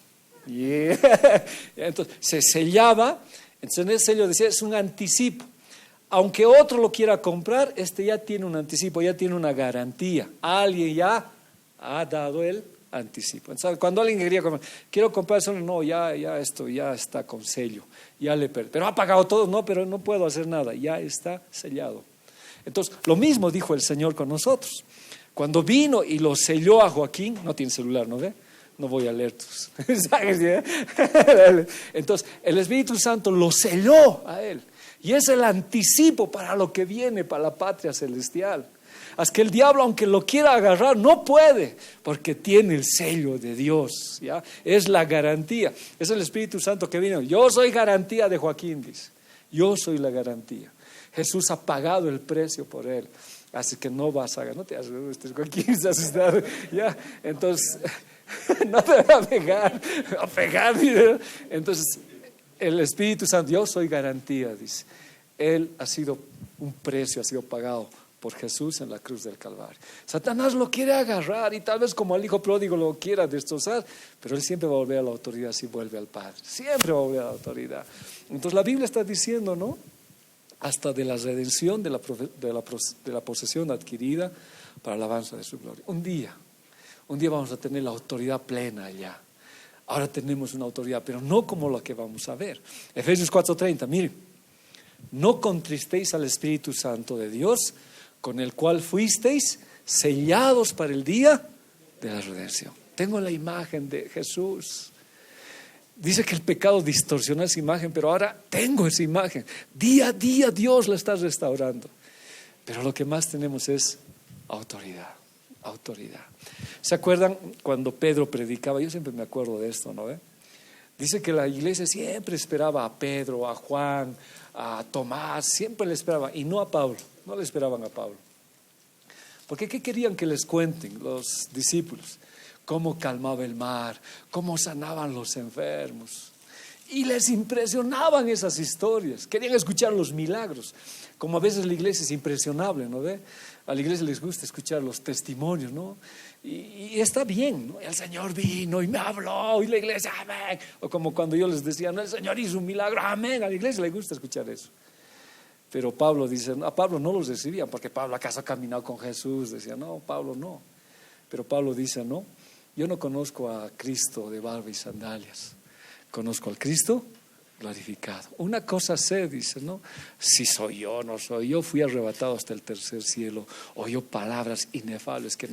¿Ya? Entonces se sellaba, entonces en ese sello decía, es un anticipo. Aunque otro lo quiera comprar, este ya tiene un anticipo, ya tiene una garantía. Alguien ya ha dado el anticipo. Entonces, cuando alguien quería comprar, quiero comprar eso, no, ya esto ya está con sello, ya le perdí. Pero ha pagado todo, no, pero no puedo hacer nada, ya está sellado. Entonces, lo mismo dijo el Señor con nosotros. Cuando vino y lo selló a Joaquín, no tiene celular, ¿no ve? No voy a leer tus mensajes. Entonces, el Espíritu Santo lo selló a él. Y es el anticipo para lo que viene, para la patria celestial. Hasta que el diablo, aunque lo quiera agarrar, no puede, porque tiene el sello de Dios, ¿ya? Es la garantía. Es el Espíritu Santo que vino. Yo soy garantía de Joaquín, dice. Yo soy la garantía. Jesús ha pagado el precio por él. Así que no vas a ganar. No te asustes, Joaquín, está asustado. ¿Ya? Entonces, no te va a pegar. Entonces, el Espíritu Santo, yo soy garantía, dice. Él ha sido un precio, ha sido pagado por Jesús en la cruz del Calvario. Satanás lo quiere agarrar y tal vez como al hijo pródigo lo quiera destrozar, pero él siempre va a volver a la autoridad si vuelve al Padre. Siempre va a volver a la autoridad. Entonces la Biblia está diciendo, ¿no? Hasta de la redención de la posesión adquirida para la alabanza de su gloria. Un día vamos a tener la autoridad plena allá. Ahora tenemos una autoridad, pero no como la que vamos a ver. Efesios 4:30, miren. No contristéis al Espíritu Santo de Dios, con el cual fuisteis sellados para el día de la redención. Tengo la imagen de Jesús. Dice que el pecado distorsiona esa imagen, pero ahora tengo esa imagen. Día a día Dios la está restaurando. Pero lo que más tenemos es autoridad. ¿Se acuerdan cuando Pedro predicaba? Yo siempre me acuerdo de esto, ¿no? Dice que la iglesia siempre esperaba a Pedro, a Juan, a Tomás, siempre le esperaban, y no a Pablo, no le esperaban a Pablo. Porque ¿qué querían que les cuenten los discípulos? Cómo calmaba el mar, cómo sanaban los enfermos. Y les impresionaban esas historias, querían escuchar los milagros. Como a veces la iglesia es impresionable, ¿no ve? A la iglesia les gusta escuchar los testimonios, ¿no? Y está bien, ¿no? El Señor vino y me habló y la iglesia, amén. O como cuando yo les decía, no, el Señor hizo un milagro, amén. A la iglesia le gusta escuchar eso. Pero Pablo dice, a Pablo no los recibían porque Pablo acaso ha caminado con Jesús. Decía, no, Pablo no. Pero Pablo dice, no, yo no conozco a Cristo de barba y sandalias. Conozco al Cristo glorificado. Una cosa sé, dice, ¿no? Si soy yo, no soy yo, fui arrebatado hasta el tercer cielo. Oyó palabras inefables que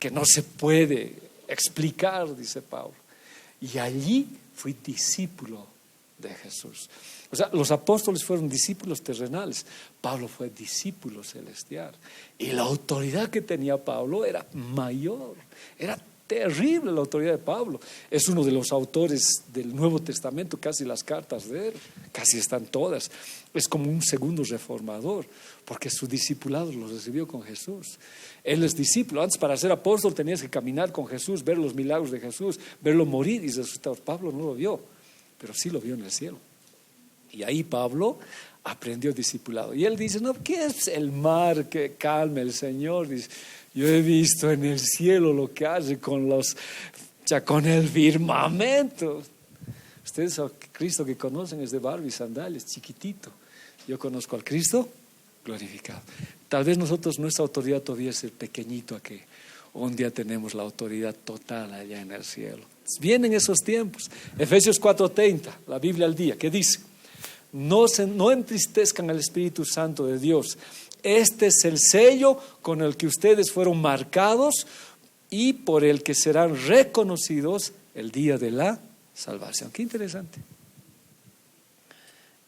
no se puede explicar, dice Pablo. Y allí fui discípulo de Jesús. O sea, los apóstoles fueron discípulos terrenales. Pablo fue discípulo celestial. Y la autoridad que tenía Pablo era mayor, era terrible la autoridad de Pablo. Es uno de los autores del Nuevo Testamento, casi las cartas de él, casi están todas. Es como un segundo reformador, porque su discipulado lo recibió con Jesús. Él es discípulo. Antes, para ser apóstol tenías que caminar con Jesús, ver los milagros de Jesús, verlo morir y resucitar. Pablo no lo vio, pero sí lo vio en el cielo. Y ahí Pablo aprendió discipulado. Y él dice, no, ¿qué es el mar que calma el Señor? Dice, yo he visto en el cielo lo que hace con el firmamento. Ustedes al Cristo que conocen es de barba y sandalias, chiquitito. Yo conozco al Cristo glorificado. Tal vez nosotros, nuestra autoridad todavía es el pequeño aquí. Un día tenemos la autoridad total allá en el cielo. Vienen esos tiempos. Efesios 4:30, la Biblia al día, ¿qué dice? No entristezcan al Espíritu Santo de Dios. Este es el sello con el que ustedes fueron marcados y por el que serán reconocidos el día de la salvación. Qué interesante.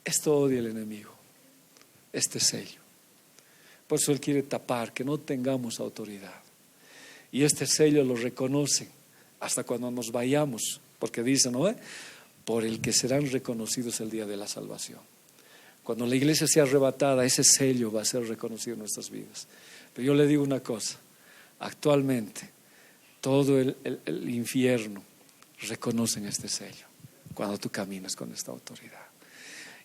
Esto odia el enemigo, este sello. Por eso él quiere tapar, que no tengamos autoridad. Y este sello lo reconocen hasta cuando nos vayamos, porque dice, ¿no? Por el que serán reconocidos el día de la salvación. Cuando la iglesia sea arrebatada, ese sello va a ser reconocido en nuestras vidas. Pero yo le digo una cosa, actualmente todo el infierno reconocen este sello cuando tú caminas con esta autoridad.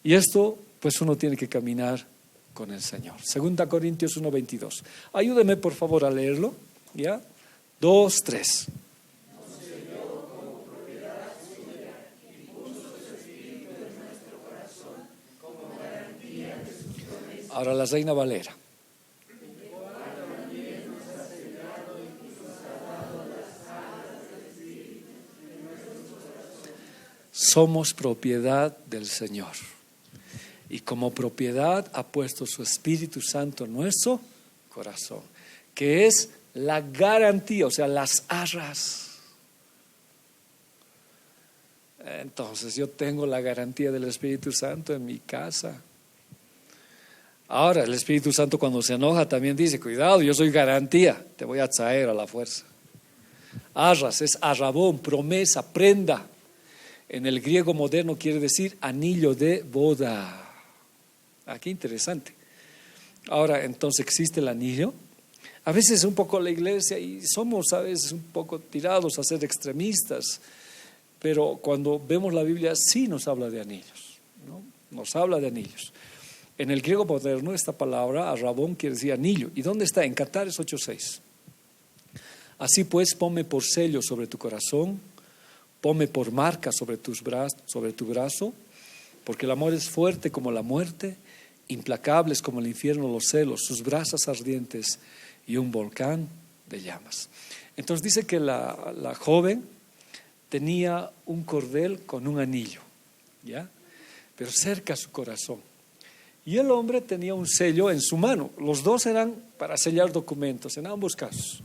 Y esto, pues uno tiene que caminar con el Señor. 2 Corintios 1:22. Ayúdeme por favor a leerlo, ¿ya? 2, 3. Ahora la Reina Valera. Somos propiedad del Señor. Y como propiedad ha puesto su Espíritu Santo en nuestro corazón, que es la garantía, o sea, las arras. Entonces yo tengo la garantía del Espíritu Santo en mi casa. Ahora el Espíritu Santo cuando se enoja también dice, cuidado, yo soy garantía, te voy a traer a la fuerza. Arras es arrabón, promesa, prenda. En el griego moderno quiere decir anillo de boda. Qué interesante. Ahora, entonces existe el anillo. A veces un poco la iglesia y somos a veces un poco tirados a ser extremistas, pero cuando vemos la Biblia sí nos habla de anillos, ¿no? Nos habla de anillos. En el griego moderno esta palabra, arrabón, quiere decir anillo. ¿Y dónde está? En Cantares 8:6. Así pues, ponme por sello sobre tu corazón, ponme por marca sobre tu brazo, porque el amor es fuerte como la muerte, implacables como el infierno los celos, sus brasas ardientes y un volcán de llamas. Entonces dice que la joven tenía un cordel con un anillo, ¿ya? Pero cerca a su corazón. Y el hombre tenía un sello en su mano. Los dos eran para sellar documentos, en ambos casos.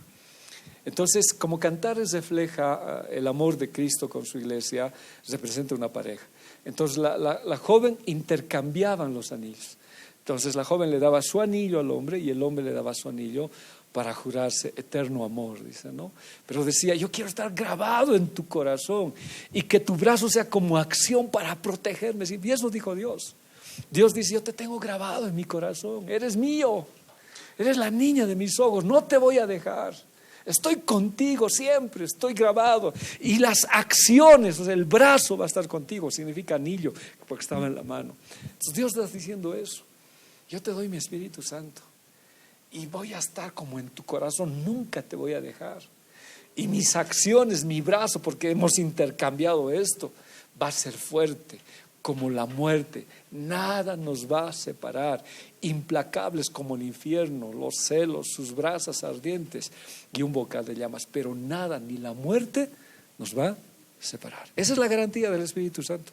Entonces, como Cantares refleja el amor de Cristo con su iglesia, representa una pareja. Entonces, la joven intercambiaban los anillos. Entonces, la joven le daba su anillo al hombre y el hombre le daba su anillo para jurarse eterno amor, dice, ¿no? Pero decía, yo quiero estar grabado en tu corazón y que tu brazo sea como acción para protegerme. Y eso dijo Dios. Dios dice, yo te tengo grabado en mi corazón, eres mío, eres la niña de mis ojos, no te voy a dejar. Estoy contigo siempre, estoy grabado. Y las acciones, o sea, el brazo va a estar contigo, significa anillo, porque estaba en la mano. Entonces Dios está diciendo eso. Yo te doy mi Espíritu Santo y voy a estar como en tu corazón, nunca te voy a dejar. Y mis acciones, mi brazo, porque hemos intercambiado esto, va a ser fuerte como la muerte. Nada nos va a separar. Implacables como el infierno, los celos, sus brasas ardientes y un bocal de llamas. Pero nada, ni la muerte nos va a separar. Esa es la garantía del Espíritu Santo.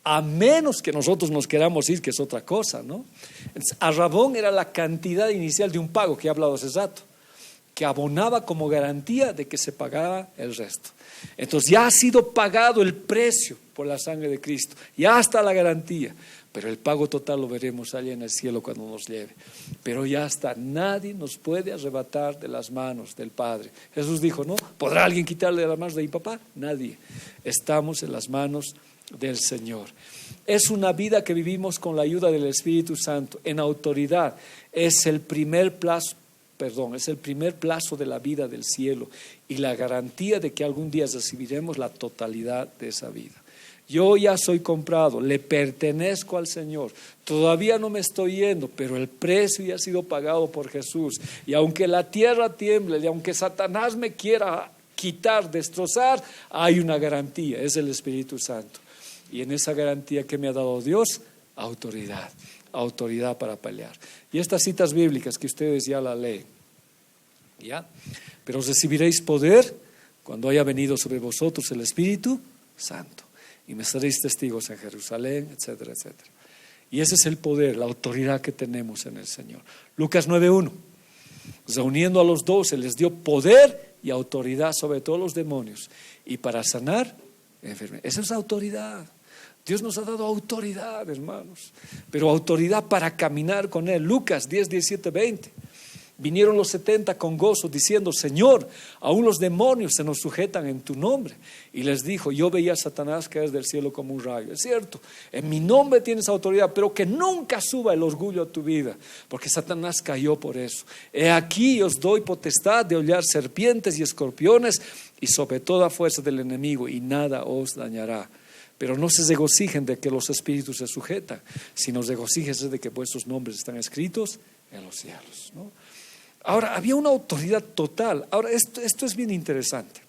A menos que nosotros nos queramos ir, que es otra cosa, ¿no? Entonces, Arrabón era la cantidad inicial de un pago que he hablado hace rato, que abonaba como garantía de que se pagaba el resto. Entonces ya ha sido pagado el precio por la sangre de Cristo, ya está la garantía, pero el pago total lo veremos allá en el cielo cuando nos lleve. Pero ya está, nadie nos puede arrebatar de las manos del Padre. Jesús dijo, ¿no? ¿Podrá alguien quitarle de las manos de mi papá? Nadie. Estamos en las manos del Señor. Es una vida que vivimos con la ayuda del Espíritu Santo, en autoridad. Es el primer plazo de la vida del cielo y la garantía de que algún día recibiremos la totalidad de esa vida. Yo ya soy comprado, le pertenezco al Señor, todavía no me estoy yendo, pero el precio ya ha sido pagado por Jesús. Y aunque la tierra tiemble, y aunque Satanás me quiera quitar, destrozar, hay una garantía, es el Espíritu Santo. Y en esa garantía que me ha dado Dios, autoridad para pelear. Y estas citas bíblicas que ustedes ya la leen, ¿ya? Pero recibiréis poder cuando haya venido sobre vosotros el Espíritu Santo. Y me seréis testigos en Jerusalén, etcétera, etcétera. Y ese es el poder, la autoridad que tenemos en el Señor. Lucas 9:1. Reuniendo a los 12, les dio poder y autoridad sobre todos los demonios y para sanar enfermedades. Esa es autoridad. Dios nos ha dado autoridad, hermanos, pero autoridad para caminar con Él. Lucas 10, 17, 20. Vinieron los 70 con gozo diciendo, Señor, aún los demonios se nos sujetan en tu nombre. Y les dijo, yo veía a Satanás caer del cielo como un rayo. Es cierto, en mi nombre tienes autoridad, pero que nunca suba el orgullo a tu vida, porque Satanás cayó por eso. He aquí os doy potestad de hollar serpientes y escorpiones y sobre toda fuerza del enemigo, y nada os dañará. Pero no se regocijen de que los espíritus se sujetan, sino regocíjense de que vuestros nombres están escritos en los cielos, ¿no? Ahora, había una autoridad total. Ahora, esto es bien interesante.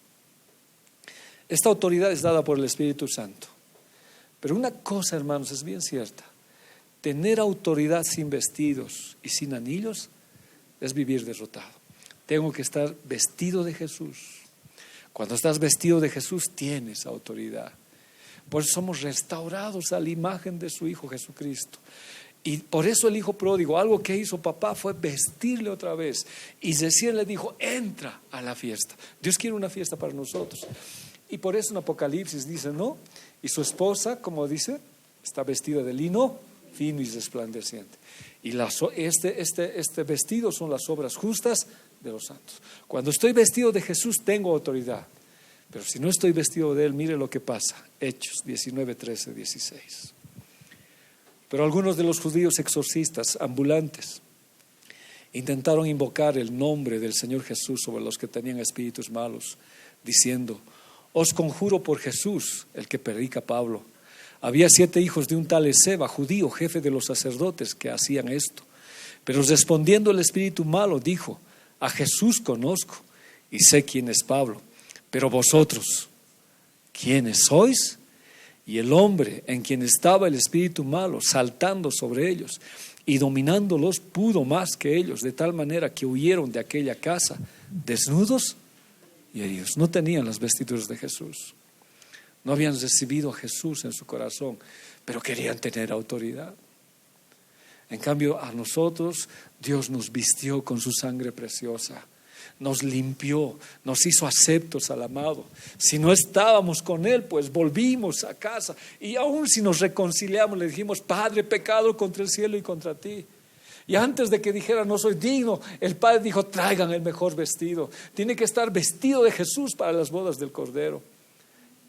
Esta autoridad es dada por el Espíritu Santo. Pero una cosa, hermanos, es bien cierta. Tener autoridad sin vestidos y sin anillos es vivir derrotado. Tengo que estar vestido de Jesús. Cuando estás vestido de Jesús, tienes autoridad. Por eso somos restaurados a la imagen de su Hijo Jesucristo. Y por eso el hijo pródigo, algo que hizo papá fue vestirle otra vez. Y recién le dijo, entra a la fiesta. Dios quiere una fiesta para nosotros. Y por eso en Apocalipsis dice, ¿no? Y su esposa, como dice, está vestida de lino fino y resplandeciente. Y este vestido son las obras justas de los santos. Cuando estoy vestido de Jesús tengo autoridad. Pero si no estoy vestido de Él, mire lo que pasa. Hechos 19, 13, 16. Pero algunos de los judíos exorcistas ambulantes intentaron invocar el nombre del Señor Jesús sobre los que tenían espíritus malos, diciendo, os conjuro por Jesús, el que predica Pablo. Había 7 hijos de un tal Esceva, judío, jefe de los sacerdotes, que hacían esto. Pero respondiendo el espíritu malo, dijo, a Jesús conozco y sé quién es Pablo, pero vosotros, ¿quiénes sois? Y el hombre en quien estaba el espíritu malo, saltando sobre ellos y dominándolos, pudo más que ellos, de tal manera que huyeron de aquella casa, desnudos y heridos. No tenían las vestiduras de Jesús. No habían recibido a Jesús en su corazón, pero querían tener autoridad. En cambio, a nosotros, Dios nos vistió con su sangre preciosa. Nos limpió, nos hizo aceptos al amado. Si no estábamos con Él, pues volvimos a casa. Y aún si nos reconciliamos, le dijimos, Padre, pecado contra el cielo y contra ti. Y antes de que dijera, no soy digno, el Padre dijo, traigan el mejor vestido. Tiene que estar vestido de Jesús para las bodas del Cordero.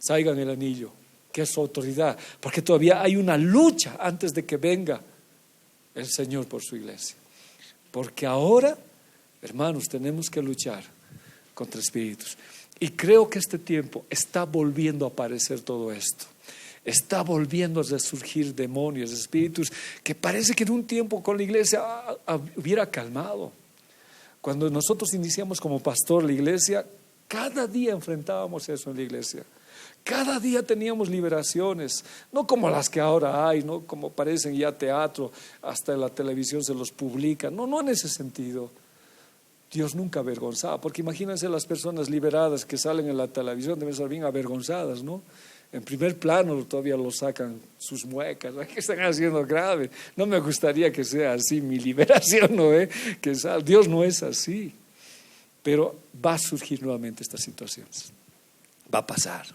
Traigan el anillo, que es su autoridad. Porque todavía hay una lucha antes de que venga el Señor por su iglesia. Porque ahora, hermanos, tenemos que luchar contra espíritus. Y creo que este tiempo está volviendo a aparecer todo esto. Está volviendo a resurgir demonios, espíritus que parece que en un tiempo con la iglesia hubiera calmado. Cuando nosotros iniciamos como pastor la iglesia, cada día enfrentábamos eso en la iglesia. Cada día teníamos liberaciones, no como las que ahora hay, no como parecen ya teatro, hasta en la televisión se los publica. No en ese sentido. Dios nunca avergonzaba, porque imagínense las personas liberadas que salen en la televisión, deben ser bien avergonzadas, ¿no? En primer plano todavía lo sacan sus muecas. ¿Qué están haciendo grave? No me gustaría que sea así mi liberación, ¿no? Dios no es así. Pero va a surgir nuevamente estas situaciones. Va a pasar.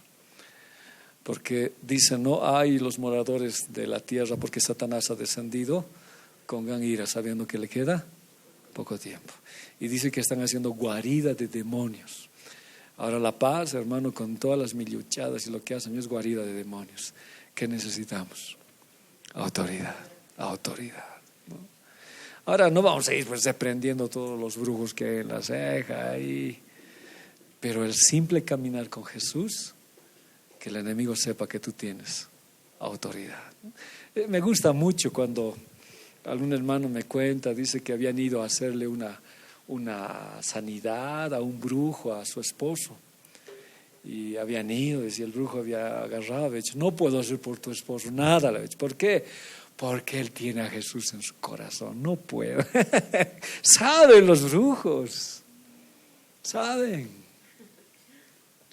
Porque dicen, no hay los moradores de la tierra porque Satanás ha descendido con gran ira, sabiendo que le queda poco tiempo. Y dice que están haciendo guarida de demonios. Ahora la paz, hermano, con todas las milluchadas y lo que hacen es guarida de demonios. ¿Qué necesitamos? Autoridad, ¿no? Ahora no vamos a ir pues reprendiendo todos los brujos que hay en la ceja, pero el simple caminar con Jesús, que el enemigo sepa que tú tienes autoridad. Me gusta mucho cuando algún hermano me cuenta, dice que habían ido a hacerle una sanidad a un brujo, a su esposo, y habían ido, y el brujo había agarrado, había dicho, no puedo hacer por tu esposo nada, le había dicho. ¿Por qué? Porque él tiene a Jesús en su corazón, no puedo. Saben los brujos, saben.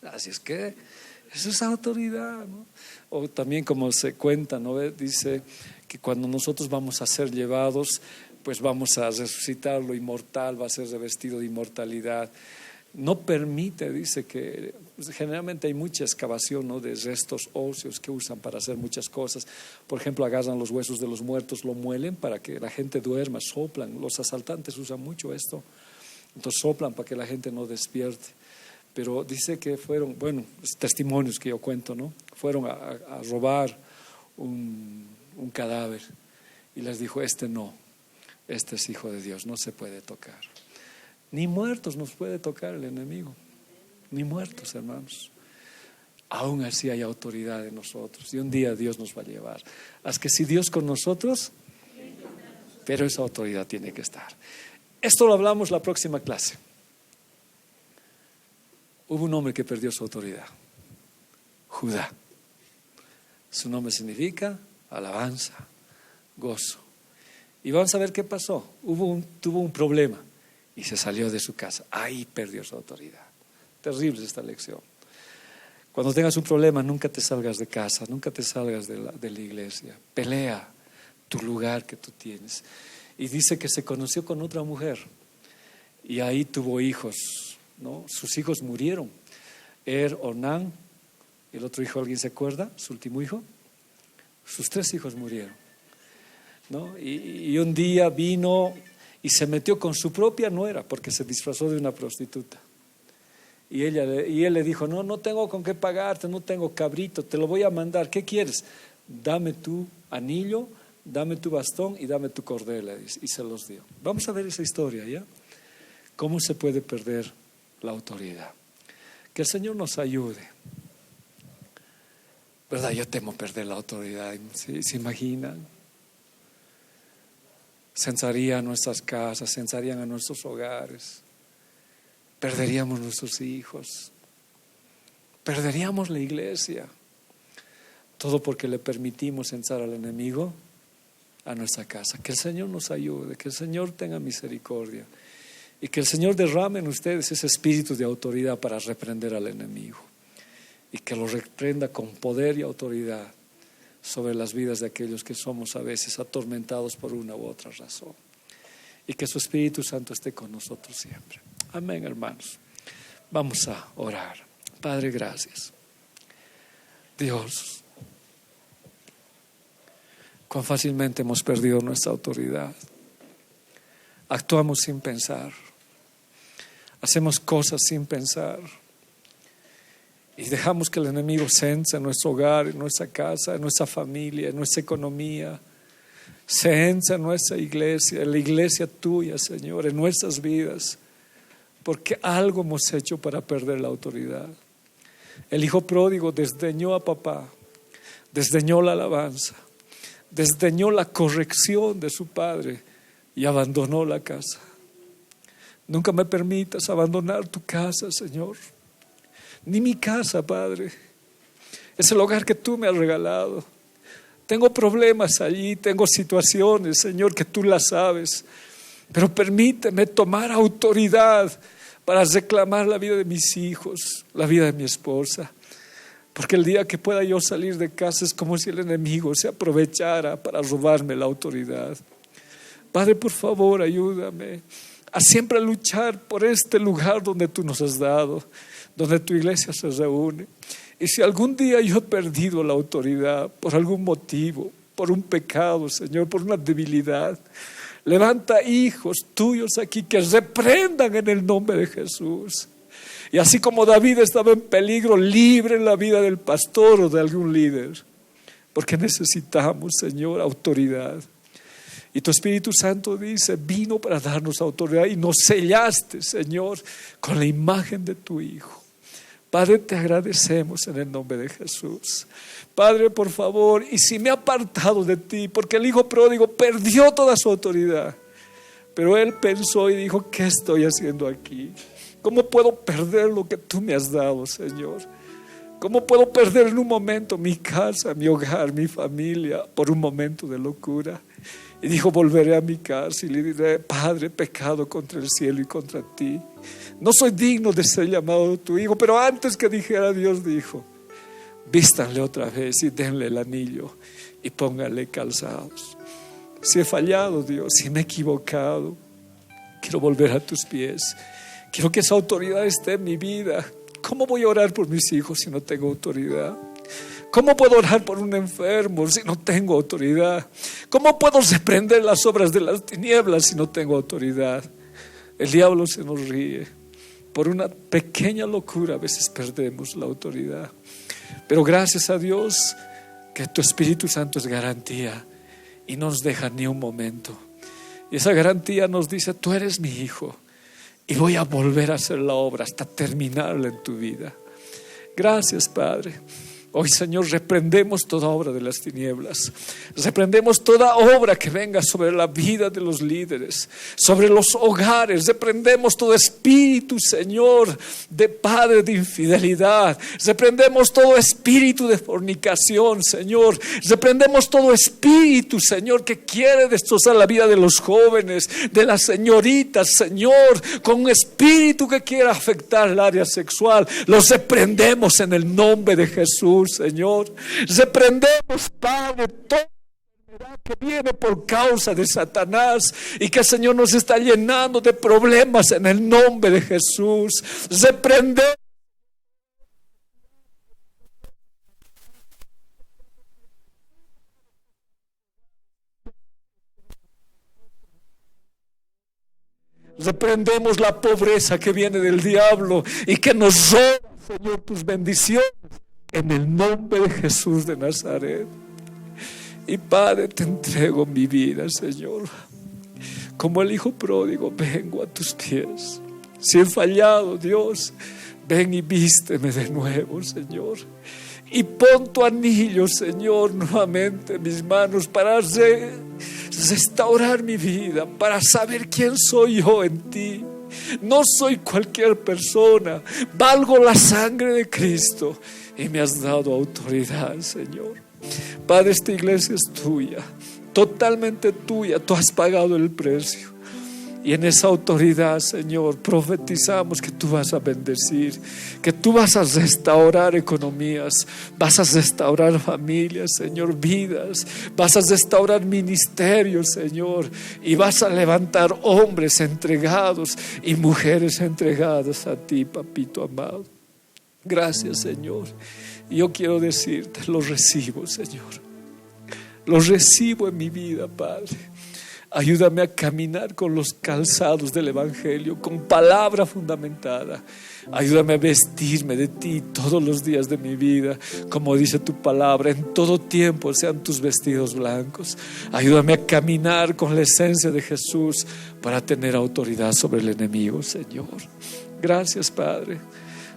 Así es que eso es autoridad, ¿no? O también como se cuenta, ¿no? Dice que cuando nosotros vamos a ser llevados, pues vamos a resucitar lo inmortal, va a ser revestido de inmortalidad. No permite, dice que generalmente hay mucha excavación, ¿no? De restos óseos que usan para hacer muchas cosas. Por ejemplo, agarran los huesos de los muertos, lo muelen para que la gente duerma, soplan. Los asaltantes usan mucho esto. Entonces soplan para que la gente no despierte. Pero dice que fueron, testimonios que yo cuento, ¿no? Fueron a robar un cadáver y les dijo, no. Este es hijo de Dios, no se puede tocar. Ni muertos nos puede tocar el enemigo. Ni muertos, hermanos. Aún así hay autoridad en nosotros. Y un día Dios nos va a llevar. Así que si Dios con nosotros, pero esa autoridad tiene que estar. Esto lo hablamos la próxima clase. Hubo un hombre que perdió su autoridad. Judá. Su nombre significa alabanza, gozo. Y vamos a ver qué pasó. Tuvo un problema y se salió de su casa. Ahí perdió su autoridad. Terrible esta lección. Cuando tengas un problema, nunca te salgas de casa, nunca te salgas de la iglesia. Pelea tu lugar que tú tienes. Y dice que se conoció con otra mujer y ahí tuvo hijos, ¿no? Sus hijos murieron. Onán, el otro hijo, ¿alguien se acuerda? Su último hijo. Sus 3 hijos murieron, ¿no? Y un día vino y se metió con su propia nuera porque se disfrazó de una prostituta. Y él le dijo, no tengo con qué pagarte, no tengo cabrito, te lo voy a mandar. ¿Qué quieres? Dame tu anillo, dame tu bastón y dame tu cordel, le dice, y se los dio. Vamos a ver esa historia, ¿ya? ¿Cómo se puede perder la autoridad? Que el Señor nos ayude. ¿Verdad? Yo temo perder la autoridad. ¿Se imaginan? Censarían nuestras casas, censarían a nuestros hogares, perderíamos nuestros hijos, perderíamos la iglesia, todo porque le permitimos censar al enemigo a nuestra casa. Que el Señor nos ayude, que el Señor tenga misericordia y que el Señor derrame en ustedes ese espíritu de autoridad para reprender al enemigo y que lo reprenda con poder y autoridad sobre las vidas de aquellos que somos a veces atormentados por una u otra razón. Y que su Espíritu Santo esté con nosotros siempre. Amén, hermanos. Vamos a orar. Padre, gracias. Dios, cuán fácilmente hemos perdido nuestra autoridad. Actuamos sin pensar. Hacemos cosas sin pensar. Y dejamos que el enemigo cense en nuestro hogar, en nuestra casa, en nuestra familia, en nuestra economía. Cense en nuestra iglesia, en la iglesia tuya, Señor, en nuestras vidas. porque algo hemos hecho para perder la autoridad. El hijo pródigo desdeñó a papá, desdeñó la alabanza, desdeñó la corrección de su padre y abandonó la casa. Nunca me permitas abandonar tu casa, Señor, ni mi casa, Padre. Es el hogar que tú me has regalado. Tengo problemas allí, tengo situaciones, Señor, que tú las sabes, pero permíteme tomar autoridad para reclamar la vida de mis hijos, la vida de mi esposa. Porque el día que pueda yo salir de casa es como si el enemigo se aprovechara para robarme la autoridad. Padre, por favor, ayúdame a siempre luchar por este lugar donde tú nos has dado, donde tu iglesia se reúne. Y si algún día yo he perdido la autoridad por algún motivo, por un pecado, Señor, por una debilidad, levanta hijos tuyos aquí que reprendan en el nombre de Jesús. Y así como David estaba en peligro, libre en la vida del pastor o de algún líder, porque necesitamos, Señor, autoridad. Y tu Espíritu Santo dice, vino para darnos autoridad y nos sellaste, Señor, con la imagen de tu Hijo. Padre, te agradecemos en el nombre de Jesús. Padre, por favor, y si me he apartado de ti, porque el hijo pródigo perdió toda su autoridad, pero él pensó y dijo, ¿qué estoy haciendo aquí? ¿Cómo puedo perder lo que tú me has dado, Señor? ¿Cómo puedo perder en un momento mi casa, mi hogar, mi familia, por un momento de locura? Y dijo, volveré a mi casa y le diré, Padre, he pecado contra el cielo y contra ti. No soy digno de ser llamado tu hijo. Pero antes que dijera, Dios dijo, vístanle otra vez y denle el anillo y pónganle calzados. Si he fallado, Dios, si me he equivocado, quiero volver a tus pies. Quiero que esa autoridad esté en mi vida. ¿Cómo voy a orar por mis hijos si no tengo autoridad? ¿Cómo puedo orar por un enfermo si no tengo autoridad? ¿Cómo puedo reprender las obras de las tinieblas si no tengo autoridad? El diablo se nos ríe. Por una pequeña locura a veces perdemos la autoridad. Pero gracias a Dios que tu Espíritu Santo es garantía y no nos deja ni un momento. Y esa garantía nos dice, tú eres mi hijo y voy a volver a hacer la obra hasta terminarla en tu vida. Gracias, Padre. Hoy, Señor, reprendemos toda obra de las tinieblas. Reprendemos toda obra que venga sobre la vida de los líderes, sobre los hogares. Reprendemos todo espíritu, Señor, de padre de infidelidad. Reprendemos todo espíritu de fornicación, Señor. Reprendemos todo espíritu, Señor, que quiere destrozar la vida de los jóvenes, de las señoritas, Señor, con un espíritu que quiera afectar el área sexual. Los reprendemos en el nombre de Jesús. Señor, reprendemos, Padre, toda enfermedad que viene por causa de Satanás y que, Señor, nos está llenando de problemas en el nombre de Jesús. Reprendemos. Reprendemos la pobreza que viene del diablo y que nos roba, Señor, tus bendiciones. En el nombre de Jesús de Nazaret. Y Padre, te entrego mi vida, Señor. Como el hijo pródigo, vengo a tus pies. Si he fallado, Dios, ven y vísteme de nuevo, Señor. Y pon tu anillo, Señor, nuevamente en mis manos para restaurar mi vida, para saber quién soy yo en ti. No soy cualquier persona, valgo la sangre de Cristo. Y me has dado autoridad, Señor. Padre, esta iglesia es tuya, totalmente tuya. Tú has pagado el precio. Y en esa autoridad, Señor, profetizamos que tú vas a bendecir, que tú vas a restaurar economías, vas a restaurar familias, Señor, vidas, vas a restaurar ministerios, Señor, y vas a levantar hombres entregados y mujeres entregadas a ti, papito amado. Gracias, Señor. Y yo quiero decirte, lo recibo, Señor. Lo recibo en mi vida, Padre. Ayúdame a caminar con los calzados del Evangelio, con palabra fundamentada. Ayúdame a vestirme de ti todos los días de mi vida, como dice tu palabra, en todo tiempo sean tus vestidos blancos. Ayúdame a caminar con la esencia de Jesús para tener autoridad sobre el enemigo, Señor. Gracias, Padre.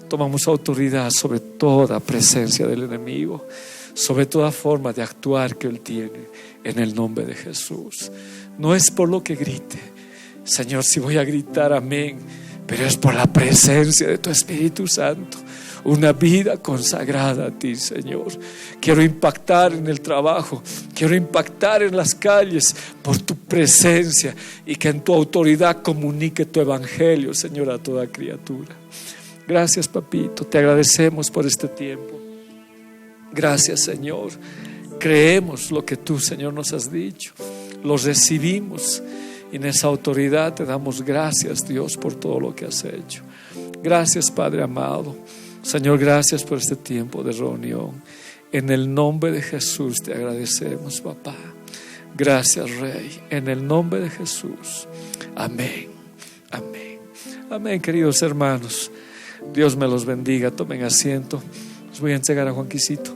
Tomamos autoridad sobre toda presencia del enemigo, sobre toda forma de actuar que Él tiene, en el nombre de Jesús. No es por lo que grite, Señor, si voy a gritar amén, pero es por la presencia de tu Espíritu Santo. Una vida consagrada a ti, Señor. Quiero impactar en el trabajo, quiero impactar en las calles por tu presencia, y que en tu autoridad comunique tu evangelio, Señor, a toda criatura. Gracias, papito, te agradecemos por este tiempo. Gracias, Señor. Creemos lo que tú, Señor, nos has dicho, lo recibimos, y en esa autoridad te damos gracias, Dios, por todo lo que has hecho. Gracias, Padre amado. Señor, gracias por este tiempo de reunión. En el nombre de Jesús te agradecemos, papá. Gracias, Rey, en el nombre de Jesús. Amén, amén, amén. Queridos hermanos, Dios me los bendiga. Tomen asiento. Les voy a entregar a Juanquisito.